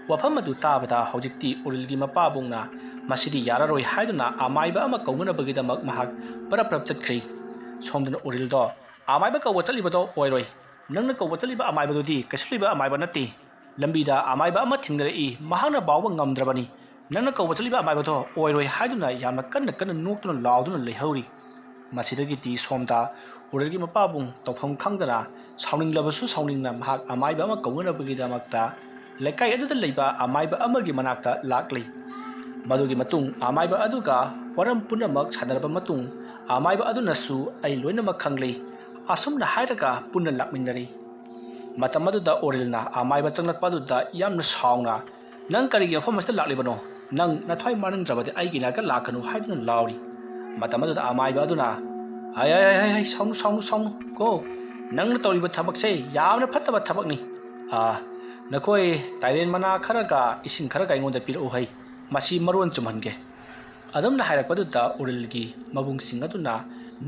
ꯋꯥꯐꯝ ꯑꯗꯨ ꯇꯥꯕꯗ ꯍꯧꯖꯤꯛꯇꯤ ꯎꯔꯤꯜꯒꯤ ꯃꯄꯥꯕꯨꯡꯅ ꯃꯁꯤꯗꯤ ꯌꯥꯔꯔꯣꯏ ꯍꯥꯏꯗꯨꯅ ꯑꯃꯥꯏꯕ ꯑꯃ ꯀꯧꯅꯅꯕꯒꯤꯗꯃꯛ ꯃꯍꯥꯛ ꯄꯔꯞ ꯄꯔꯞ ꯆꯠꯈ꯭ꯔꯤ ꯁꯣꯝꯗꯅ ꯎꯔꯤꯜꯗꯣ ꯑꯃꯥꯏꯕ ꯀꯧꯕ ꯆꯠꯂꯤꯕꯗꯣ ꯑꯣꯏꯔꯣꯏ ꯅꯪꯅ ꯀꯧꯕ ꯆꯠꯂꯤꯕ ꯑꯃꯥꯏꯕꯗꯨꯗꯤ ꯀꯩꯁꯨ ꯂꯩꯕ ꯑꯃꯥꯏꯕ ꯅꯠꯇꯦ ꯂꯝꯕꯤꯗ ꯑꯃꯥꯏꯕ ꯑꯃ ꯊꯦꯡꯅꯔꯛꯏ ꯃꯍꯥꯛꯅ ꯕꯥꯎꯕ ꯉꯝꯗ꯭ꯔꯕꯅꯤ ꯅꯪꯅ ꯀꯧꯕ ꯆꯠꯂꯤꯕ ꯑꯃꯥꯏꯕꯗꯣ ꯑꯣꯏꯔꯣꯏ ꯍꯥꯏꯗꯨꯅ ꯌꯥꯝꯅ ꯀꯟꯅ ꯀꯟꯅ ꯅꯣꯛꯇꯨꯅ ꯂꯥꯎꯗꯨꯅ ꯂꯩꯍꯧꯔꯤ ꯃꯁꯤꯗꯒꯤꯗꯤ ꯁꯣꯝꯗ ꯎꯔꯤꯜꯒꯤ ꯃꯄꯥꯕꯨꯡ ꯇꯧꯐꯝ ꯈꯪꯗꯅ ꯁꯥꯎꯅꯤꯡꯂꯕꯁꯨ ꯁꯥꯎꯅꯤꯡꯅ ꯃꯍꯥꯛ ꯑꯃꯥꯏꯕ ꯑꯃ ꯀꯧꯅꯅꯕꯒꯤꯗꯃꯛꯇ ꯂꯩꯀꯥꯏ ꯑꯗꯨꯗ ꯂꯩꯕ ꯑꯃꯥꯏꯕ ꯑꯃꯒꯤ ꯃꯅꯥꯛꯇ ꯂꯥꯛꯂꯤ ꯃꯗꯨꯒꯤ ꯃꯇꯨꯡ ꯑꯃꯥꯏꯕ ꯑꯗꯨꯒ ꯋꯥꯔꯝ ꯄꯨꯝꯅꯃꯛ ꯁꯥꯟꯅꯔꯕ ꯃꯇꯨꯡ ꯑꯃꯥꯏꯕ ꯑꯗꯨꯅꯁꯨ ꯑꯩ ꯂꯣꯏꯅꯃꯛ ꯈꯪꯂꯤ ꯑꯁꯨꯝꯅ ꯍꯥꯏꯔꯒ ꯄꯨꯟꯅ ꯂꯥꯛꯃꯤꯟꯅꯔꯤ ꯃꯇꯝ ꯑꯗꯨꯗ ꯎꯔꯤꯜꯅ ꯑꯃꯥꯏꯕ ꯆꯪꯂꯛꯄ ꯑꯗꯨꯗ ꯌꯥꯝꯅ ꯁꯥꯎꯅ ꯅꯪ ꯀꯔꯤꯒꯤ ꯃꯐꯝ ꯑꯁꯤꯗ ꯂꯥꯛꯂꯤꯕꯅꯣ ꯅꯪ ꯅꯊ꯭ꯋꯥꯏ ꯃꯥꯡꯅꯤꯡꯗ꯭ꯔꯕꯗꯤ ꯑꯩꯒꯤ ꯅꯥꯛꯇ ꯂꯥꯛꯀꯅꯨ ꯍꯥꯏꯗꯨꯅ ꯂꯥꯎꯔꯤ ꯃꯇꯝ ꯑꯗꯨꯗ ꯑꯃꯥꯏꯕ ꯑꯗꯨꯅ ꯍꯩ ꯍꯩ ꯍꯩ ꯍꯩ ꯁꯥꯎꯅꯨ ꯁꯥꯎꯅꯨ ꯁꯥꯎꯅꯨ ꯀꯣ ꯅꯪꯅ ꯇꯧꯔꯤꯕ ꯊꯕꯛꯁꯦ ꯌꯥꯝꯅ ꯐꯠꯇꯕ ꯊꯕꯛꯅꯤ ꯅꯈꯣꯏ ꯇꯥꯏꯔꯦꯟ ꯃꯅꯥ ꯈꯔꯒ ꯏꯁꯤꯡ ꯈꯔꯒ ꯑꯩꯉꯣꯟꯗ ꯄꯤꯔꯛꯎ ꯍꯩ ꯃꯁꯤ ꯃꯔꯣꯟ ꯆꯨꯝꯍꯟꯒꯦ ꯑꯗꯨꯝꯅ ꯍꯥꯏꯔꯛꯄꯗꯨꯗ ꯎꯔꯤꯜꯒꯤ ꯃꯕꯨꯡꯁꯤꯡ ꯑꯗꯨꯅ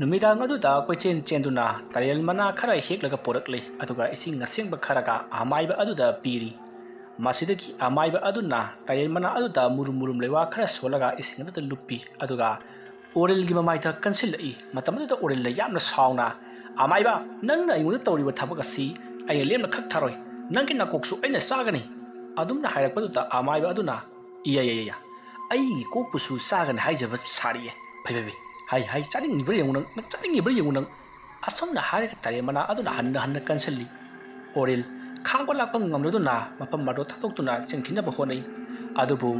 ꯅꯨꯃꯤꯗꯥꯡ ꯑꯗꯨꯗ ꯀꯣꯏꯆꯦꯟ ꯆꯦꯟꯗꯨꯅ ꯇꯥꯏꯔꯦꯟ ꯃꯅꯥ ꯈꯔ ꯍꯦꯛꯂꯒ ꯄꯨꯔꯛꯂꯤ ꯑꯗꯨꯒ ꯏꯁꯤꯡ ꯑꯁꯦꯡꯕ ꯈꯔꯒ ꯑꯃꯥꯏꯕ ꯑꯗꯨꯗ ꯄꯤꯔꯤ ꯃꯁꯤꯗꯒꯤ ꯑꯃꯥꯏꯕ ꯑꯗꯨꯅ ꯇꯥꯏꯔꯦꯟ ꯃꯅꯥ ꯑꯗꯨꯗ ꯃꯨꯔꯨꯝ ꯃꯨꯔꯨꯝ ꯂꯩꯋꯥ ꯈꯔ ꯁꯣꯜꯂꯒ ꯏꯁꯤꯡ ꯑꯗꯨꯗ ꯂꯨꯞꯄꯤ ꯑꯗꯨꯒ ꯎꯔꯤꯜꯒꯤ ꯃꯃꯥꯏꯗ ꯀꯟꯁꯤꯜꯂꯛꯏ ꯃꯇꯝ ꯑꯗꯨꯗ ꯎꯔꯤꯜꯅ ꯌꯥꯝꯅ ꯁꯥꯎꯅ ꯑꯃꯥꯏꯕ ꯅꯪꯅ ꯑꯩꯉꯣꯟꯗ ꯇꯧꯔꯤꯕ ꯊꯕꯛ ꯑꯁꯤ ꯑꯩꯅ ꯂꯦꯝꯅ ꯈꯛ ꯊꯥꯔꯣꯏ ꯅꯪꯒꯤ ꯅꯀꯣꯛꯁꯨ ꯑꯩꯅ ꯆꯥꯒꯅꯤ ꯑꯗꯨꯝꯅ ꯍꯥꯏꯔꯛꯄꯗꯨꯗ ꯑꯃꯥꯏꯕ ꯑꯗꯨꯅ ꯏꯌꯥ ꯑꯩꯒꯤ ꯀꯣꯛꯄꯨꯁꯨ ꯆꯥꯒꯅꯤ ꯍꯥꯏꯖꯕ ꯁꯥꯔꯤꯌꯦ ꯐꯩ ꯍꯥꯏ ꯆꯥꯅꯤꯡꯉꯤꯕ꯭ꯔꯥ ꯌꯦꯡꯉꯨ ꯅꯪ ꯆꯥꯅꯤꯡꯉꯤꯕ꯭ꯔꯥ ꯌꯦꯡꯉꯨ ꯅꯪ ꯑꯁꯨꯝꯅ ꯍꯥꯏꯔꯒ ꯇꯥꯏꯔꯦꯟ ꯃꯅꯥ ꯑꯗꯨꯅ ꯍꯟꯅ ꯍꯟꯅ ꯀꯟꯁꯤꯜꯂꯤ ꯎꯔꯤꯜ ꯈꯥꯡꯕ ꯂꯥꯛꯄ ꯉꯝꯂꯗꯨꯅ ꯃꯐꯝ ꯑꯗꯨ ꯊꯥꯗꯣꯛꯇꯨꯅ ꯆꯦꯟꯈꯤꯅꯕ ꯍꯣꯠꯅꯩ ꯑꯗꯨꯕꯨ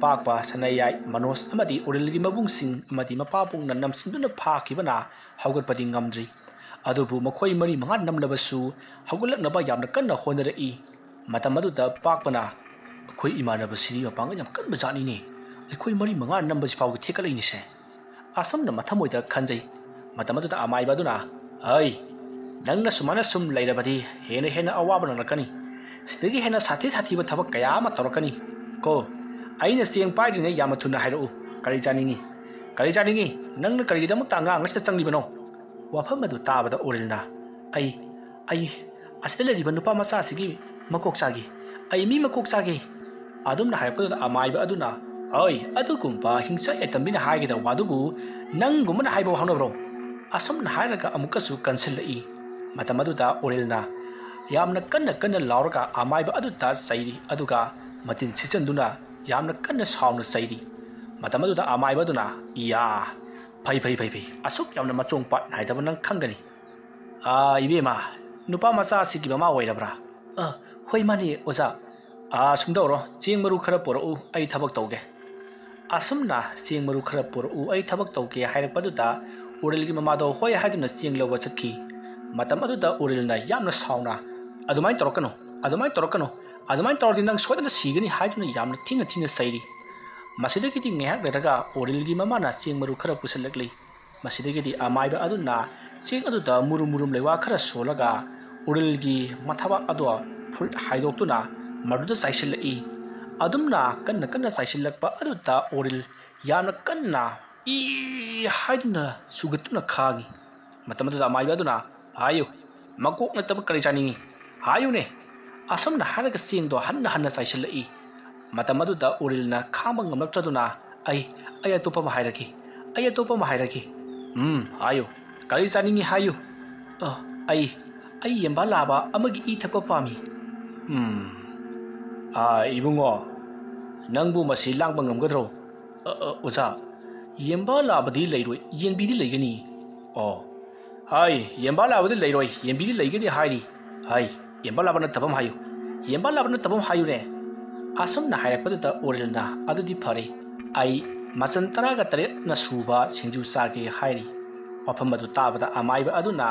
ꯄꯥꯛꯄ ꯁꯅꯥꯌꯥꯏ ꯃꯅꯣꯖ ꯑꯃꯗꯤ ꯎꯔꯤꯜꯒꯤ ꯃꯕꯨꯡꯁꯤꯡ ꯑꯃꯗꯤ ꯃꯄꯥꯕꯨꯡꯅ ꯅꯝꯁꯤꯟꯗꯨꯅ ꯐꯥꯈꯤꯕꯅ ꯍꯧꯒꯠꯄꯗꯤ ꯉꯝꯗ꯭ꯔꯤ ꯑꯗꯨꯕꯨ ꯃꯈꯣꯏ ꯃꯔꯤ ꯃꯉꯥ ꯅꯝꯂꯕꯁꯨ ꯍꯧꯒꯠꯂꯛꯅꯕ ꯌꯥꯝꯅ ꯀꯟꯅ ꯍꯣꯠꯅꯔꯛꯏ ꯃꯇꯝ ꯑꯗꯨꯗ ꯄꯥꯛꯄꯅ ꯑꯩꯈꯣꯏ ꯏꯃꯥꯟꯅꯕꯁꯤꯗꯤ ꯃꯄꯥꯡꯒꯜ ꯌꯥꯝ ꯀꯟꯕ ꯖꯥꯠꯅꯤꯅꯦ ꯑꯩꯈꯣꯏ ꯃꯔꯤ ꯃꯉꯥ ꯅꯝꯕꯁꯤ ꯐꯥꯎꯕ ꯊꯦꯛꯀꯠꯂꯛꯏꯅꯤꯁꯦ ꯑꯁꯨꯝꯅ ꯃꯊꯃꯣꯏꯗ ꯈꯟꯖꯩ ꯃꯇꯝ ꯑꯗꯨꯗ ꯑꯃꯥꯏꯕ ꯑꯗꯨꯅ ꯍꯩ ꯅꯪꯅ ꯁꯨꯃꯥꯏꯅ ꯁꯨꯝ ꯂꯩꯔꯕꯗꯤ ꯍꯦꯟꯅ ꯑꯋꯥꯕ ꯅꯪꯂꯛꯀꯅꯤ ꯁꯤꯗꯒꯤ ꯍꯦꯟꯅ ꯁꯥꯊꯤꯕ ꯊꯕꯛ ꯀꯌా ꯑꯃ ꯇꯧꯔꯛꯀꯅꯤ ꯀꯣ ꯑꯩꯅ ꯆꯦꯡ ꯄꯥꯏꯗ꯭ꯔꯤꯉꯩ ꯌꯥꯝꯅ ꯊꯨꯅ ꯍꯥꯏꯔꯛꯎ ꯀꯔꯤ ꯆꯥꯅꯤꯡꯉꯤ ꯅꯪꯅ ꯀꯔꯤꯒꯤꯗꯃꯛꯇ ꯑꯉꯥꯡ ꯑꯁꯤꯗ ꯆꯪꯂꯤꯕꯅꯣ ꯋꯥꯐꯝ ꯑꯗꯨ ꯇꯥꯕꯗ ꯎꯔꯤꯜꯅ ꯑꯩ ꯑꯁꯤꯗ ꯂꯩꯔꯤꯕ ꯅꯨꯄꯥ ꯃꯆꯥ ꯑꯁꯤꯒꯤ ꯃꯀꯣꯛ ꯆꯥꯒꯦ ꯑꯩ ꯃꯤ ꯃꯀꯣꯛ ꯆꯥꯒꯦ ꯑꯗꯨꯝꯅ ꯍꯥꯏꯔꯛꯄꯗꯨꯗ ꯑꯃꯥꯏꯕ ꯑꯗꯨꯅ ꯍꯣꯏ ꯑꯗꯨꯒꯨꯝꯕ ꯍꯤꯡꯆꯥ ꯌꯥꯏꯇꯝꯕꯤꯅ ꯍꯥꯏꯒꯗꯕ ꯋꯥꯗꯨꯕꯨ ꯅꯪꯒꯨꯝꯕꯅ ꯍꯥꯏꯕ ꯍꯧꯅꯕ꯭ꯔꯣ ꯑꯁꯨꯝꯅ ꯍꯥꯏꯔꯒ ꯑꯃꯨꯛꯀꯁꯨ ꯀꯟꯁꯤꯜꯂꯛꯏ ꯃꯇꯝ ꯑꯗꯨꯗ ꯎꯔꯤꯜꯅ ꯌꯥꯝꯅ ꯀꯟꯅ ꯂꯥꯎꯔꯒ ꯑꯃꯥꯏꯕ ꯑꯗꯨꯗ ꯆꯩꯔꯤ ꯑꯗꯨꯒ ꯃꯇꯤꯟ ꯁꯤꯠꯆꯟꯗꯨꯅ ꯌꯥꯝꯅ ꯀꯟꯅ ꯁꯥꯎꯅ ꯆꯩꯔꯤ ꯃꯇꯝ ꯑꯗꯨꯗ ꯑꯃꯥꯏꯕ ꯑꯗꯨꯅ ꯏꯌꯥ ꯐꯩ ꯑꯁꯨꯛ ꯌꯥꯝꯅ ꯃꯆꯣꯡ ꯄꯥꯠ ꯅꯥꯏꯗꯕ ꯅꯪ ꯈꯪꯒꯅꯤ ꯏꯕꯦꯝꯃ ꯅꯨꯄꯥ ꯃꯆꯥ ꯑꯁꯤꯒꯤ ꯃꯃꯥ ꯑꯣꯏꯔꯕ꯭ꯔꯥ ꯍꯣꯏ ꯃꯥꯅꯦ ꯑꯣꯖꯥ ꯁꯨꯝꯗꯧꯔꯣ ꯆꯦꯡ ꯃꯔꯨ ꯈꯔ ꯄꯨꯔꯛꯎ ꯑꯩ ꯊꯕꯛ ꯇꯧꯒꯦ ꯑꯁꯨꯝꯅ ꯆꯦꯡ ꯃꯔꯨ ꯈꯔ ꯄꯨꯔꯛꯎ ꯑꯩ ꯊꯕꯛ ꯇꯧꯒꯦ ꯍꯥꯏꯔꯛꯄꯗꯨꯗ ꯎꯔꯤꯜꯒꯤ ꯃꯃꯥꯗꯣ ꯍꯣꯏ ꯍꯥꯏꯗꯨꯅ ꯆꯦꯡ ꯂꯧꯕ ꯆꯠꯈꯤ ꯃꯇꯝ ꯑꯗꯨꯗ ꯎꯔꯤꯜꯅ ꯌꯥꯝꯅ ꯁꯥꯎꯅ ꯑꯗꯨꯃꯥꯏꯅ ꯇꯧꯔꯛꯀꯅꯨ ꯑꯗꯨꯃꯥꯏꯅ ꯇꯧꯔꯗꯤ ꯅꯪ ꯁꯣꯏꯗꯅ ꯁꯤꯒꯅꯤ ꯍꯥꯏꯗꯨꯅ ꯌꯥꯝꯅ ꯊꯤꯅ ꯆꯩꯔꯤ ꯃꯁꯤꯗꯒꯤꯗꯤ ꯉꯥꯏꯍꯥꯛ ꯂꯩꯔꯒ ꯎꯔꯤꯜꯒꯤ ꯃꯃꯥꯅ ꯆꯦꯡ ꯃꯔꯨ ꯈꯔ ꯄꯨꯁꯤꯜꯂꯛꯂꯤ ꯃꯁꯤꯗꯒꯤꯗꯤ ꯑꯃꯥꯏꯕ ꯑꯗꯨꯅ ꯆꯦꯡ ꯑꯗꯨꯗ ꯃꯨꯔꯨꯝ ꯂꯩꯋꯥ ꯈꯔ ꯁꯣꯜꯂꯒ ꯎꯔꯤꯜꯒꯤ ꯃꯊꯕꯥꯛ ꯑꯗꯨ ꯐꯨꯔꯤꯠ ꯍꯥꯏꯗꯣꯛꯇꯨꯅ ꯃꯗꯨꯗ ꯆꯥꯏꯁꯤꯜꯂꯛꯏ ꯑꯗꯨꯝꯅ ꯀꯟꯅ ꯆꯥꯏꯁꯤꯜꯂꯛꯄ ꯑꯗꯨꯗ ꯎꯔꯤꯜ ꯌꯥꯝꯅ ꯀꯟꯅ ꯍꯥꯏꯗꯨꯅ ꯁꯨꯒꯠꯇꯨꯅ ꯈꯥꯡꯉꯤ ꯃꯇꯝ ꯑꯗꯨꯗ ꯑꯃꯥꯏꯕ ꯑꯗꯨꯅ ꯍꯥꯏꯌꯨ ꯃꯀꯣꯛ ꯅꯠꯇꯕ ꯀꯔꯤ ꯆꯥꯅꯤꯡꯉꯤ ꯍꯥꯏꯌꯨꯅꯦ ꯑꯁꯨꯝꯅ ꯍꯥꯏꯔꯒ ꯆꯦꯡꯗꯣ ꯍꯟꯅ ꯆꯥꯏꯁꯤꯜꯂꯛꯏ ꯃꯇꯝ ꯑꯗꯨꯗ ꯎꯔꯤꯜꯅ ꯈꯥꯡꯕ ꯉꯝꯂꯛꯇ꯭ꯔꯗꯨꯅ ꯑꯩ ꯑꯇꯣꯞꯄ ꯑꯃ ꯍꯥꯏꯔꯒꯦ ꯍꯥꯏꯌꯨ ꯀꯔꯤ ꯆꯥꯅꯤꯡꯉꯤ ꯍꯥꯏꯌꯨ ꯑꯩ ꯌꯦꯡꯕꯥ ꯂꯥꯕ ꯑꯃꯒꯤ ꯏ ꯊꯛꯄ ꯄꯥꯝꯃꯤ ꯏꯕꯨꯡꯉꯣ ꯅꯪꯕꯨ ꯃꯁꯤ ꯂꯥꯡꯕ ꯉꯝꯒꯗ꯭ꯔꯣ ꯑꯣꯖꯥ ꯌꯦꯡꯕꯥ ꯂꯥꯕꯗꯤ ꯂꯩꯔꯣꯏ ꯌꯦꯟꯕꯤꯗꯤ ꯂꯩꯒꯅꯤ ꯌꯦꯡꯕꯥ ꯂꯥꯕꯗꯤ ꯂꯩꯔꯣꯏ ꯌꯦꯟꯕꯤꯗꯤ ꯂꯩꯒꯅꯤ ꯍꯥꯏꯔꯤ ꯌꯦꯡꯕꯥ ꯂꯥꯕ ꯅꯠꯇꯕ ꯑꯃ ꯍꯥꯏꯌꯨꯅꯦ ꯑꯁꯨꯝꯅ ꯍꯥꯏꯔꯛꯄꯗꯨꯗ ꯎꯔꯤꯜꯅ ꯑꯗꯨꯗꯤ ꯐꯔꯦ ꯑꯩ ꯃꯆꯜ 19ꯅ ꯁꯨꯕ ꯁꯤꯡꯖꯨ ꯆꯥꯒꯦ ꯍꯥꯏꯔꯤ ꯋꯥꯐꯝ ꯑꯗꯨ ꯇꯥꯕꯗ ꯑꯃꯥꯏꯕ ꯑꯗꯨꯅ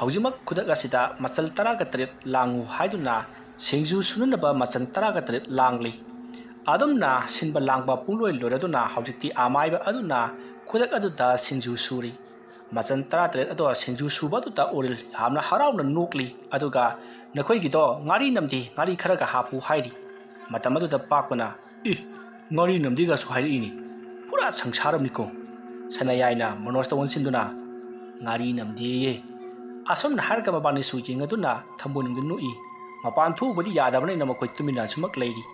ꯍꯧꯖꯤꯛꯃꯛ ꯈꯨꯗꯛ ꯑꯁꯤꯗ ꯃꯆꯜ 19 ꯂꯥꯡꯉꯨ ꯍꯥꯏꯗꯨꯅ ꯁꯤꯡꯖꯨ ꯁꯨꯅꯅꯕ ꯃꯆꯜ 19 ꯂꯥꯡꯂꯤ ꯑꯗꯨꯝꯅ ꯁꯤꯟꯕ ꯂꯥꯡꯕ ꯄꯨꯡꯂꯣꯏ ꯂꯣꯏꯔꯗꯨꯅ ꯍꯧꯖꯤꯛꯇꯤ ꯑꯃꯥꯏꯕ ꯑꯗꯨꯅ ꯈꯨꯗꯛ ꯑꯗꯨꯗ ꯁꯤꯡꯖꯨ ꯁꯨꯔꯤ ꯃꯆꯟ 13 ꯑꯗꯣ ꯁꯤꯡꯖꯨ ꯁꯨꯕꯗꯨꯗ ꯑꯣꯔꯤꯜ ꯌꯥꯝꯅ ꯍꯔꯥꯎꯅ ꯅꯣꯛꯂꯤ ꯑꯗꯨꯒ ꯅꯈꯣꯏꯒꯤꯗꯣ ꯉꯥꯔꯤ ꯅꯝꯗꯤ ꯉꯥꯔꯤ ꯈꯔꯒ ꯍꯥꯞꯄꯨ ꯍꯥꯏꯔꯤ ꯃꯇꯝ ꯑꯗꯨꯗ ꯄꯥꯛꯄꯅ ꯉꯥꯔꯤ ꯅꯝꯗꯤꯒꯁꯨ ꯍꯥꯏꯔꯛꯏꯅꯤ ꯄꯨꯔꯥ ꯁꯪꯁꯥꯔꯝꯅꯤꯀꯣ ꯁꯅꯥꯌꯥꯏꯅ ꯃꯅꯣꯖꯇ ꯑꯣꯟꯁꯤꯟꯗꯨꯅ ꯉꯥꯔꯤ ꯅꯝꯗꯦꯌꯦ ꯑꯁꯨꯝꯅ ꯍꯥꯏꯔꯒ ꯃꯕꯥꯅꯤꯁꯨ ꯌꯦꯡꯉꯗꯨꯅ ꯊꯝꯕꯣꯏꯅꯨꯡꯗ ꯅꯣꯛꯏ ꯃꯄꯥꯟ ꯊꯣꯛꯎꯕꯗꯤ ꯌꯥꯗꯕꯅꯤꯅ ꯃꯈꯣꯏ ꯇꯨꯃꯤꯟꯅ ꯁꯨꯃꯛ ꯂꯩꯔꯤ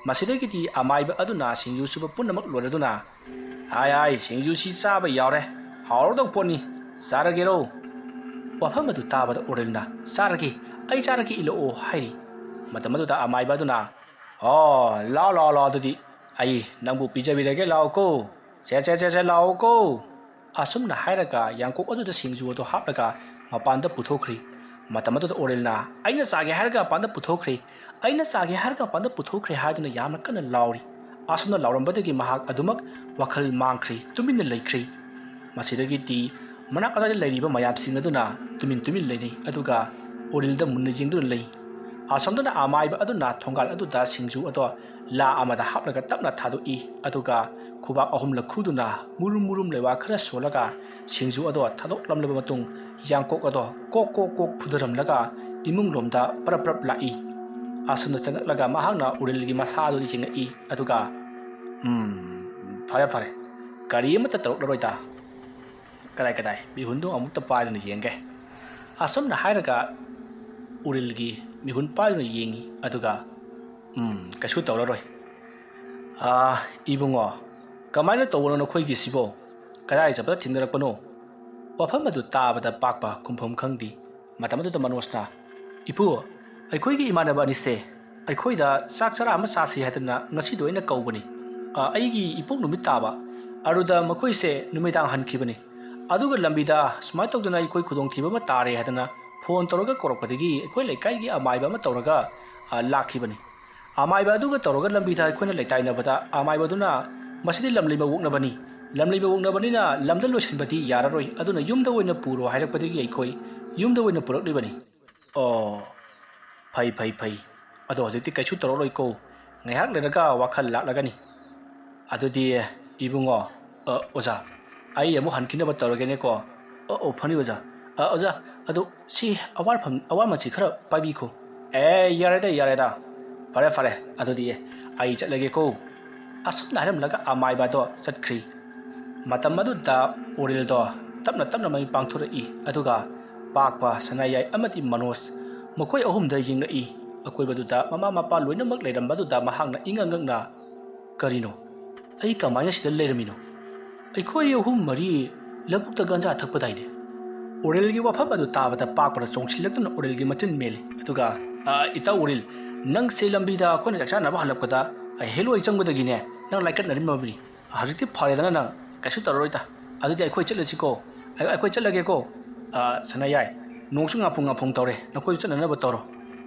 ꯃꯁꯤꯗꯒꯤꯗꯤ ꯑꯃꯥꯏꯕ ꯑꯗꯨꯅ ꯁꯤꯡꯖꯨ ꯁꯨꯕ ꯄꯨꯝꯅꯃꯛ ꯂꯣꯏꯔꯗꯨꯅ ꯍꯥꯏ ꯁꯤꯡꯖꯨꯁꯤ ꯆꯥꯕ ꯌꯥꯎꯔꯦ ꯍꯥꯎꯔꯗꯧ ꯄꯣꯠꯅꯤ ꯆꯥꯔꯒꯦꯔꯣ ꯋꯥꯐꯝ ꯑꯗꯨ ꯇꯥꯕꯗ ꯑꯣꯔꯤꯜꯅ ꯆꯥꯔꯒꯦ ꯑꯩ ꯆꯥꯔꯒꯦ ꯏꯜꯂꯛꯑꯣ ꯍꯥꯏꯔꯤ ꯃꯇꯝ ꯑꯗꯨꯗ ꯑꯃꯥꯏꯕ ꯑꯗꯨꯅ ꯂꯥꯎ ꯂꯥꯎ ꯂꯥꯎ ꯑꯗꯨꯗꯤ ꯑꯩ ꯅꯪꯕꯨ ꯄꯤꯖꯕꯤꯔꯒꯦ ꯂꯥꯎꯀꯣ ꯁꯦ ꯂꯥꯎꯀꯣ ꯑꯁꯨꯝꯅ ꯍꯥꯏꯔꯒ ꯌꯥꯡꯀꯣꯛ ꯑꯗꯨꯗ ꯁꯤꯡꯖꯨ ꯑꯗꯨ ꯍꯥꯞꯂꯒ ꯃꯄꯥꯟꯗ ꯄꯨꯊꯣꯛꯈ꯭ꯔꯤ ꯃꯇꯝ ꯑꯗꯨꯗ ꯑꯣꯔꯤꯜꯅ ꯑꯩꯅ ꯆꯥꯒꯦ ꯍꯥꯏꯔꯒ ꯃꯄꯥꯟꯗ ꯄꯨꯊꯣꯛꯈ꯭ꯔꯤ ꯑꯩꯅ ꯆꯥꯒꯦ ꯍꯥꯏꯔꯒ ꯃꯄꯥꯟꯗ ꯄꯨꯊꯣꯛꯈ꯭ꯔꯦ ꯍꯥꯏꯗꯨꯅ ꯌꯥꯝꯅ ꯀꯟꯅ ꯂꯥꯎꯔꯤ ꯑꯁꯨꯝꯅ ꯂꯥꯎꯔꯝꯕꯗꯒꯤ ꯃꯍꯥꯛ ꯑꯗꯨꯃꯛ ꯋꯥꯈꯜ ꯃꯥꯡꯈ꯭ꯔꯤ ꯇꯨꯃꯤꯟꯅ ꯂꯩꯈ꯭ꯔꯤ ꯃꯁꯤꯗꯒꯤꯗꯤ ꯃꯅꯥꯛ ꯑꯗꯨꯋꯥꯏꯗ ꯂꯩꯔꯤꯕ ꯃꯌꯥꯝꯁꯤꯡ ꯑꯗꯨꯅ ꯇꯨꯃꯤꯟ ꯂꯩꯅꯩ ꯑꯗꯨꯒ ꯑꯣꯔꯤꯜꯗ ꯃꯨꯟꯅ ꯌꯦꯡꯗꯨꯅ ꯂꯩ ꯑꯁꯣꯝꯗꯅ ꯑꯃꯥꯏꯕ ꯑꯗꯨꯅ ꯊꯣꯡꯒꯥꯜ ꯑꯗꯨꯗ ꯁꯤꯡꯖꯨ ꯑꯗꯣ ꯂꯥ ꯑꯃꯗ ꯍꯥꯞꯂꯒ ꯇꯞꯅ ꯊꯥꯗꯣꯛꯏ ꯑꯗꯨꯒ ꯈꯨꯕꯥꯛ 3 ꯂꯈꯨꯗꯨꯅ ꯃꯨꯔꯨꯝ ꯂꯩꯕꯥꯛ ꯈꯔ ꯁꯣꯜꯂꯒ ꯁꯤꯡꯖꯨ ꯑꯗꯣ ꯊꯥꯗꯣꯛꯂꯝꯂꯕ ꯃꯇꯨꯡ ꯌꯥꯡꯀꯣꯛ ꯑꯗꯣ ꯀꯣꯛ ꯐꯨꯗꯔꯝꯂꯒ ꯏꯃꯨꯡꯂꯣꯝꯗ ꯄ꯭ꯔꯞ ꯂꯥꯛꯏ ꯑꯁꯨꯝꯅ ꯆꯪꯂꯛꯂꯒ ꯃꯍꯥꯛꯅ ꯑꯣꯔꯤꯜꯒꯤ ꯃꯁꯥ ꯑꯗꯨ ꯌꯦꯡꯉꯛꯏ ꯑꯗꯨꯒ ꯐꯔꯦ ꯀꯔꯤ ꯑꯃꯠꯇ ꯇꯧꯔꯛꯂꯔꯣꯏꯗ ꯀꯗꯥꯏ ꯃꯤꯍꯨꯟꯗꯣ ꯑꯃꯨꯛꯇ ꯄꯥꯏꯗꯨꯅ ꯌꯦꯡꯒꯦ ꯑꯁꯨꯝꯅ ꯍꯥꯏꯔꯒ ꯑꯣꯔꯤꯜꯒꯤ ꯃꯤꯍꯨꯟ ꯄꯥꯏꯗꯨꯅ ꯌꯦꯡꯉꯤ ꯑꯗꯨꯒ ꯀꯩꯁꯨ ꯇꯧꯔꯔꯣꯏ ꯏꯕꯨꯡꯉꯣ ꯀꯃꯥꯏꯅ ꯇꯧꯕꯅꯣ ꯅꯈꯣꯏꯒꯤꯁꯤꯕꯣ ꯀꯗꯥꯏ ꯆꯠꯄꯗ ꯊꯦꯡꯅꯔꯛꯄꯅꯣ ꯋꯥꯐꯝ ꯑꯗꯨ ꯇꯥꯕꯗ ꯄꯥꯛꯄ ꯈꯨꯝꯐꯝ ꯈꯪꯗꯦ ꯃꯇꯝ ꯑꯗꯨꯗ ꯃꯅꯣꯖꯅ ꯏꯄꯨ ꯑꯩꯈꯣꯏꯒꯤ ꯏꯃꯥꯟꯅꯕ ꯑꯅꯤꯁꯦ ꯑꯩꯈꯣꯏꯗ ꯆꯥꯛ ꯆꯔꯥ ꯑꯃ ꯆꯥꯁꯤ ꯍꯥꯏꯗꯅ ꯉꯁꯤꯗꯣ ꯑꯩꯅ ꯀꯧꯕꯅꯤ ꯑꯩꯒꯤ ꯏꯄꯣꯛ ꯅꯨꯃꯤꯠ ꯇꯥꯕ ꯑꯗꯨꯗ ꯃꯈꯣꯏꯁꯦ ꯅꯨꯃꯤꯗꯥꯡ ꯍꯟꯈꯤꯕꯅꯤ ꯑꯗꯨꯒ ꯂꯝꯕꯤꯗ ꯁꯨꯃꯥꯏꯅ ꯇꯧꯗꯅ ꯑꯩꯈꯣꯏ ꯈꯨꯗꯣꯡꯊꯤꯕ ꯑꯃ ꯇꯥꯔꯦ ꯍꯥꯏꯗꯅ ꯐꯣꯟ ꯇꯧꯔꯒ ꯀꯧꯔꯛꯄꯗꯒꯤ ꯑꯩꯈꯣꯏ ꯂꯩꯀꯥꯏꯒꯤ ꯑꯃꯥꯏꯕ ꯑꯃ ꯇꯧꯔꯒ ꯂꯥꯛꯈꯤꯕꯅꯤ ꯑꯃꯥꯏꯕ ꯑꯗꯨꯒ ꯇꯧꯔꯒ ꯂꯝꯕꯤꯗ ꯑꯩꯈꯣꯏꯅ ꯂꯩꯇꯥꯏꯅꯕꯗ ꯑꯃꯥꯏꯕꯗꯨꯅ ꯃꯁꯤꯗꯤ ꯂꯝ ꯂꯩꯕ ወꯛꯅꯕꯅꯤ ꯂꯝ ꯂꯩꯕ ወꯛꯅꯕꯅꯤꯅ ꯂꯝꯗ ꯂꯣꯏꯁꯤꯟꯕꯗꯤ ꯌꯥꯔꯔꯣꯏ ꯑꯗꯨꯅ ꯌꯨꯝꯗ ꯑꯣꯏꯅ ꯄꯨꯔꯣ ꯍꯥꯏꯔꯛꯄꯗꯒꯤ ꯑꯩꯈꯣꯏ ꯌꯨꯝꯗ ꯑꯣꯏꯅ ꯄꯨꯔꯛꯂꯤꯕꯅꯤ ꯐꯩ ꯑꯗꯣ ꯍꯧꯖꯤꯛꯇꯤ ꯀꯩꯁꯨ ꯇꯧꯔꯔꯣꯏꯀꯣ ꯉꯥꯏꯍꯥꯛ ꯂꯩꯔꯒ ꯋꯥꯈꯜ ꯂꯥꯛꯂꯒꯅꯤ ꯑꯗꯨꯗꯤ ꯏꯕꯨꯡꯉꯣ ꯑꯣꯖꯥ ꯑꯩ ꯑꯃꯨꯛ ꯍꯟꯈꯤꯅꯕ ꯇꯧꯔꯒꯦꯅꯦꯀꯣ ꯐꯅꯤ ꯑꯣꯖꯥ ꯑꯗꯣ ꯁꯤ ꯑꯋꯥꯃꯟꯁꯤ ꯈꯔ ꯄꯥꯏꯕꯤꯈꯣ ꯌꯥꯔꯦꯗ ꯐꯔꯦ ꯑꯗꯨꯗꯤ ꯑꯩ ꯆꯠꯂꯒꯦꯀꯣ ꯑꯁꯨꯝꯅ ꯍꯥꯏꯔꯝꯂꯒ ꯑꯃꯥꯏꯕꯗꯣ ꯆꯠꯈ꯭ꯔꯤ ꯃꯇꯝ ꯑꯗꯨꯗ ꯑꯣꯔꯤꯜꯗꯣ ꯇꯞꯅ ꯃꯃꯤ ꯄꯥꯡꯊꯣꯔꯛꯏ ꯑꯗꯨꯒ ꯄꯥꯛꯄ ꯁꯅꯥꯌꯥꯏ ꯑꯃꯗꯤ ꯃꯅꯣꯖ ꯃꯈꯣꯏ ꯑꯍꯨꯝꯗ ꯌꯦꯡꯂꯛꯏ ꯑꯀꯣꯏꯕꯗꯨꯗ ꯃꯃꯥ ꯃꯄꯥ ꯂꯣꯏꯅꯃꯛ ꯂꯩꯔꯝꯕꯗꯨꯗ ꯃꯍꯥꯛꯅ ꯏꯉꯛꯅ ꯀꯔꯤꯅꯣ ꯑꯩ ꯀꯃꯥꯏꯅ ꯁꯤꯗ ꯂꯩꯔꯝꯃꯤꯅꯣ ꯑꯩꯈꯣꯏ 3-4 ꯂꯧꯕꯨꯛꯇ ꯒꯟꯖꯥ ꯊꯛꯄꯗꯥꯏꯅꯦ ꯑꯣꯔꯤꯜꯒꯤ ꯋꯥꯐꯝ ꯑꯗꯨ ꯇꯥꯕꯗ ꯄꯥꯛꯄꯅ ꯆꯣꯡꯁꯤꯜꯂꯛꯇꯨꯅ ꯑꯣꯔꯤꯜꯒꯤ ꯃꯆꯤꯟ ꯃꯦꯜꯂꯤ ꯑꯗꯨꯒ ꯏꯇꯥꯎ ꯑꯣꯔꯤꯜ ꯅꯪꯁꯦ ꯂꯝꯕꯤꯗ ꯑꯩꯈꯣꯏꯅ ꯆꯥꯛꯆꯥꯅꯕ ꯍꯜꯂꯛꯄꯗ ꯍꯦꯂꯣꯏ ꯆꯪꯕꯗꯒꯤꯅꯦ ꯅꯪ ꯂꯥꯏꯀꯠꯅꯔꯝꯃꯕꯅꯤ ꯍꯧꯖꯤꯛꯇꯤ ꯐꯔꯦꯗꯅ ꯅꯪ ꯀꯩꯁꯨ ꯇꯧꯔꯔꯣꯏꯗ ꯑꯗꯨꯗꯤ ꯑꯩꯈꯣꯏ ꯆꯠꯂꯁꯤꯀꯣ ꯑꯩꯈꯣꯏ ꯆꯠꯂꯒꯦꯀꯣ ꯁꯅꯥꯌꯥꯏ ꯅꯣꯡꯁꯨ ꯉꯥꯐꯣꯡ ꯇꯧꯔꯦ ꯅꯈꯣꯏꯁꯨ ꯆꯠꯅꯅꯕ ꯇꯧꯔꯣ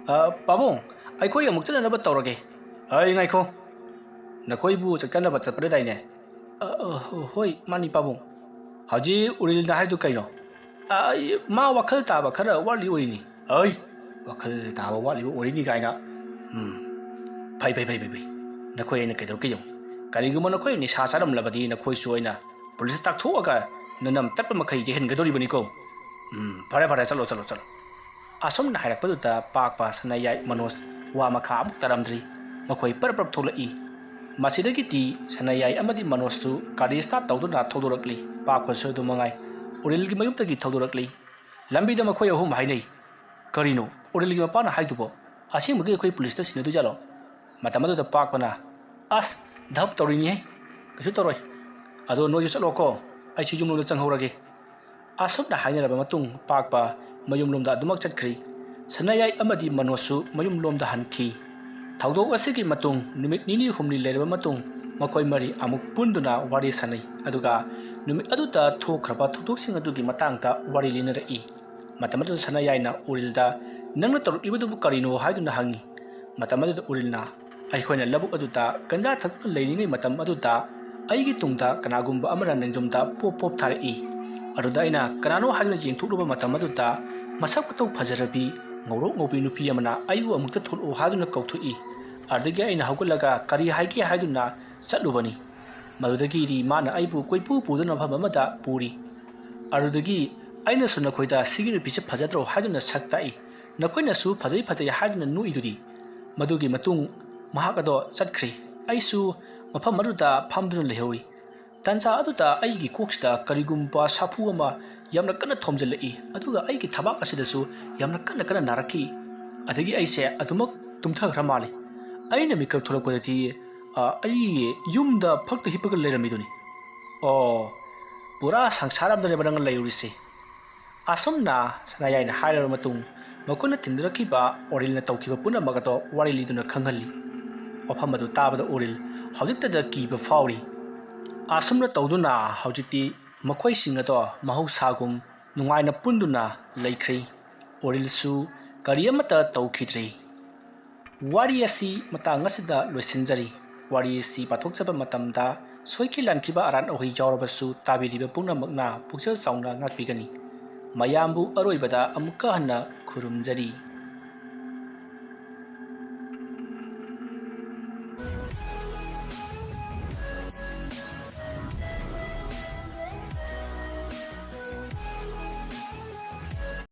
ꯄꯥꯕꯨꯡ ꯑꯩꯈꯣꯏ ꯑꯃꯨꯛ ꯆꯠꯅꯅꯕ ꯇꯧꯔꯒꯦ ꯉꯥꯏꯈꯣ ꯅꯈꯣꯏꯕꯨ ꯆꯠꯀꯅꯕ ꯆꯠꯄꯗꯥꯏꯅꯦ ꯍꯣꯏ ꯃꯥꯅꯤ ꯄꯥꯕꯨꯡ ꯍꯧꯖꯤꯛ ꯎꯔꯤꯜꯅ ꯍꯥꯏꯗꯨ ꯀꯩꯅꯣ ꯃꯥ ꯋꯥꯈꯜ ꯇꯥꯕ ꯈꯔ ꯋꯥꯠꯂꯤ ꯑꯣꯏꯔꯤꯅꯤ ꯋꯥꯈꯜ ꯇꯥꯕ ꯋꯥꯠꯂꯤꯕ ꯑꯣꯏꯔꯤꯅꯤ ꯀꯥꯏꯅ ꯐꯩ ꯅꯈꯣꯏ ꯑꯩꯅ ꯀꯩꯗꯧꯔꯛꯀꯦ ꯌꯦꯡꯉꯨ ꯀꯔꯤꯒꯨꯝꯕ ꯅꯈꯣꯏ ꯅꯤꯁꯥ ꯆꯥꯔꯝꯂꯕꯗꯤ ꯅꯈꯣꯏꯁꯨ ꯑꯩꯅ ꯄꯨꯂꯤꯁꯇ ꯇꯥꯛꯊꯣꯛꯑꯒ ꯅꯅꯝ ꯇꯠꯄ ꯃꯈꯩ ꯌꯩꯍꯟꯒꯗꯧꯔꯤꯕꯅꯤꯀꯣ ꯐꯔꯦ ꯆꯠꯂꯣ ꯑꯁꯨꯝꯅ ꯍꯥꯏꯔꯛꯄꯗꯨꯗ ꯄꯥꯛꯄ ꯁꯅꯥꯌꯥꯏ ꯃꯅꯣꯖ ꯋꯥ ꯃꯈꯥ ꯑꯃꯨꯛ ꯇꯥꯔꯝꯗ꯭ꯔꯤ ꯃꯈꯣꯏ ꯄꯔꯞ ꯊꯣꯛꯂꯛꯏ ꯃꯁꯤꯗꯒꯤꯗꯤ ꯁꯅꯥꯌꯥꯏ ꯑꯃꯗꯤ ꯃꯅꯣꯖꯁꯨ ꯒꯥꯔꯤ ꯁ꯭ꯇꯥꯔꯠ ꯇꯧꯗꯨꯅ ꯊꯧꯗꯣꯔꯛꯂꯤ ꯄꯥꯛꯄꯁꯨ ꯑꯗꯨꯃꯉꯥꯏ ꯎꯔꯤꯜꯒꯤ ꯃꯌꯨꯝꯗꯒꯤ ꯊꯧꯗꯣꯔꯛꯂꯤ ꯂꯝꯕꯤꯗ ꯃꯈꯣꯏ ꯑꯍꯨꯝ ꯍꯥꯏꯅꯩ ꯀꯔꯤꯅꯣ ꯎꯔꯤꯜꯒꯤ ꯃꯄꯥꯅ ꯍꯥꯏꯗꯨꯕꯣ ꯑꯁꯦꯡꯕꯒꯤ ꯑꯩꯈꯣꯏ ꯄꯨꯂꯤꯁꯇ ꯁꯤꯟꯅꯗꯣꯏꯖꯥꯠꯂꯣ ꯃꯇꯝ ꯑꯗꯨꯗ ꯄꯥꯛꯄꯅ ꯙꯞ ꯇꯧꯔꯤꯅꯤꯍꯦ ꯀꯩꯁꯨ ꯇꯧꯔꯣꯏ ꯑꯗꯣ ꯅꯣꯏꯁꯨ ꯆꯠꯂꯣꯀꯣ ꯑꯩꯁꯨ ꯌꯨꯝꯂꯣꯝꯗ ꯆꯪꯍꯧꯔꯒꯦ ꯑꯁꯨꯝꯅ ꯍꯥꯏꯅꯔꯕ ꯃꯇꯨꯡ ꯄꯥꯛꯄ ꯃꯌꯨꯝꯂꯣꯝꯗ ꯑꯗꯨꯃꯛ ꯆꯠꯈ꯭ꯔꯤ ꯁꯅꯥꯌꯥꯏ ꯑꯃꯗꯤ ꯃꯅꯣꯖꯁꯨ ꯃꯌꯨꯝꯂꯣꯝꯗ ꯍꯟꯈꯤ ꯊꯧꯗꯣꯛ ꯑꯁꯤꯒꯤ ꯃꯇꯨꯡ ꯅꯨꯃꯤꯠ 2-3 ꯂꯩꯔꯕ ꯃꯇꯨꯡ ꯃꯈꯣꯏ ꯃꯔꯤ ꯑꯃꯨꯛ ꯄꯨꯟꯗꯨꯅ ꯋꯥꯔꯤ ꯁꯥꯅꯩ ꯑꯗꯨꯒ ꯅꯨꯃꯤꯠ ꯑꯗꯨꯗ ꯊꯣꯛꯈ꯭ꯔꯕ ꯊꯧꯗꯣꯛꯁꯤꯡ ꯑꯗꯨꯒꯤ ꯃꯇꯥꯡꯗ ꯋꯥꯔꯤ ꯂꯤꯅꯔꯛꯏ ꯃꯇꯝ ꯑꯗꯨꯗ ꯁꯅꯥꯌꯥꯏꯅ ꯎꯔꯤꯜꯗ ꯅꯪꯅ ꯇꯧꯔꯛꯂꯤꯕꯗꯨꯕꯨ ꯀꯔꯤꯅꯣ ꯍꯥꯏꯗꯨꯅ ꯍꯪꯉꯤ ꯃꯇꯝ ꯑꯗꯨꯗ ꯎꯔꯤꯜꯅ ꯑꯩꯈꯣꯏꯅ ꯂꯧꯕꯨꯛ ꯑꯗꯨꯗ ꯒꯟꯖꯥ ꯊꯛꯇꯨꯅ ꯂꯩꯔꯤꯉꯩ ꯃꯇꯝ ꯑꯗꯨꯗ ꯑꯩꯒꯤ ꯇꯨꯡꯗ ꯀꯅꯥꯒꯨꯝꯕ ꯑꯃꯅ ꯅꯪꯖꯨꯝꯗ ꯄꯣꯞ ꯊꯥꯔꯛꯏ ꯑꯗꯨꯗ ꯑꯩꯅ ꯀꯅꯥꯅꯣ ꯍꯥꯏꯗꯨꯅ ꯌꯦꯡꯊꯣꯛꯂꯨꯕ ꯃꯇꯝ ꯑꯗꯨꯗ ꯃꯁꯛ ꯃꯇꯧ ꯐꯖꯔꯕꯤ ꯉꯧꯔꯣꯛ ꯉꯧꯕꯤ ꯅꯨꯄꯤ ꯑꯃꯅ ꯑꯩꯕꯨ ꯑꯃꯨꯛꯇ ꯊꯣꯛꯂꯛꯎ ꯍꯥꯏꯗꯨꯅ ꯀꯧꯊꯣꯛꯏ ꯑꯗꯨꯗꯒꯤ ꯑꯩꯅ ꯍꯧꯒꯠꯂꯒ ꯀꯔꯤ ꯍꯥꯏꯒꯦ ꯍꯥꯏꯗꯨꯅ ꯆꯠꯂꯨꯕꯅꯤ ꯃꯗꯨꯗꯒꯤꯗꯤ ꯃꯥꯅ ꯑꯩꯕꯨ ꯀꯣꯏꯄꯨ ꯄꯨꯗꯨꯅ ꯃꯐꯝ ꯑꯃꯗ ꯄꯨꯔꯤ ꯑꯗꯨꯗꯒꯤ ꯑꯩꯅꯁꯨ ꯅꯈꯣꯏꯗ ꯁꯤꯒꯤ ꯅꯨꯄꯤꯁꯦ ꯐꯖꯗ꯭ꯔꯣ ꯍꯥꯏꯗꯨꯅ ꯁꯛ ꯇꯥꯛꯏ ꯅꯈꯣꯏꯅꯁꯨ ꯐꯖꯩ ꯐꯖꯩ ꯍꯥꯏꯗꯨꯅ ꯅꯣꯛꯏꯗꯨꯗꯤ ꯃꯗꯨꯒꯤ ꯃꯇꯨꯡ ꯃꯍꯥꯛ ꯑꯗꯣ ꯆꯠꯈ꯭ꯔꯦ ꯑꯩꯁꯨ ꯃꯐꯝ ꯑꯗꯨꯗ ꯐꯝꯗꯨꯅ ꯂꯩꯍꯧꯏ ꯇꯥꯟꯖꯥ ꯑꯗꯨꯗ ꯑꯩꯒꯤ ꯀꯣꯛꯁꯤꯗ ꯀꯔꯤꯒꯨꯝꯕ ꯁꯥꯐꯨ ꯑꯃ ꯌꯥꯝꯅ ꯀꯟꯅ ꯊꯣꯝꯖꯤꯜꯂꯛꯏ ꯑꯗꯨꯒ ꯑꯩꯒꯤ ꯊꯕꯥꯛ ꯑꯁꯤꯗꯁꯨ ꯌꯥꯝꯅ ꯀꯟꯅ ꯅꯥꯔꯛꯈꯤ ꯑꯗꯒꯤ ꯑꯩꯁꯦ ꯑꯗꯨꯃꯛ ꯇꯨꯝꯊꯈ꯭ꯔ ꯃꯥꯜꯂꯤ ꯑꯩꯅ ꯃꯤꯀꯞ ꯊꯣꯛꯂꯛꯄꯗꯗꯤ ꯑꯩ ꯌꯨꯝꯗ ꯐꯛꯇ ꯍꯤꯞꯄꯒ ꯂꯩꯔꯝꯃꯤꯗꯨꯅꯤ ꯑꯣ ꯄꯨꯔꯥ ꯁꯪꯁꯥꯔ ꯑꯃꯗꯅꯦꯕ ꯅꯪꯅ ꯂꯩꯔꯨꯔꯤꯁꯦ ꯑꯁꯨꯝꯅ ꯁꯅꯥꯌꯥꯏꯅ ꯍꯥꯏꯔꯕ ꯃꯇꯨꯡ ꯃꯈꯣꯏꯅ ꯊꯤꯟꯗꯔꯛꯈꯤꯕ ꯑꯣꯔꯤꯜꯅ ꯇꯧꯈꯤꯕ ꯄꯨꯝꯅꯃꯛ ꯑꯗꯣ ꯋꯥꯔꯤ ꯂꯤꯗꯨꯅ ꯈꯪꯍꯜꯂꯤ ꯋꯥꯐꯝ ꯑꯗꯨ ꯇꯥꯕꯗ ꯑꯣꯔꯤꯜ ꯍꯧꯖꯤꯛꯇꯗ ꯀꯤꯕ ꯐꯥꯎꯔꯤ ꯑꯁꯨꯝꯅ ꯇꯧꯗꯨꯅ ꯍꯧꯖꯤꯛꯇꯤ ꯃꯈꯣꯏꯁꯤꯡ ꯑꯗꯣ ꯃꯍꯧꯁꯥꯒꯨꯝ ꯅꯨꯡꯉꯥꯏꯅ ꯄꯨꯟꯗꯨꯅ ꯂꯩꯈ꯭ꯔꯦ ꯑꯣꯔꯤꯜꯁꯨ ꯀꯔꯤ ꯑꯃꯠꯇ ꯇꯧꯈꯤꯗ꯭ꯔꯦ ꯋꯥꯔꯤ ꯑꯁꯤ ꯃꯇꯥꯡ ꯑꯁꯤꯗ ꯂꯣꯏꯁꯤꯟꯖꯔꯤ ꯋꯥꯔꯤ ꯑꯁꯤ ꯄꯥꯊꯣꯛꯆꯕ ꯃꯇꯝꯗ ꯁꯣꯏꯈꯤ ꯂꯥꯟꯈꯤꯕ ꯑꯔꯥꯟ ꯑꯍꯣꯏ ꯌꯥꯎꯔꯕꯁꯨ ꯇꯥꯕꯤꯔꯤꯕ ꯄꯨꯝꯅꯃꯛꯅ ꯄꯨꯛꯆꯦꯜ ꯆꯥꯎꯅ ꯉꯥꯛꯄꯤꯒꯅꯤ ꯃꯌꯥꯝꯕꯨ ꯑꯔꯣꯏꯕꯗ ꯑꯃꯨꯛꯀ ꯍꯟꯅ ꯈꯨꯔꯨꯝꯖꯔꯤ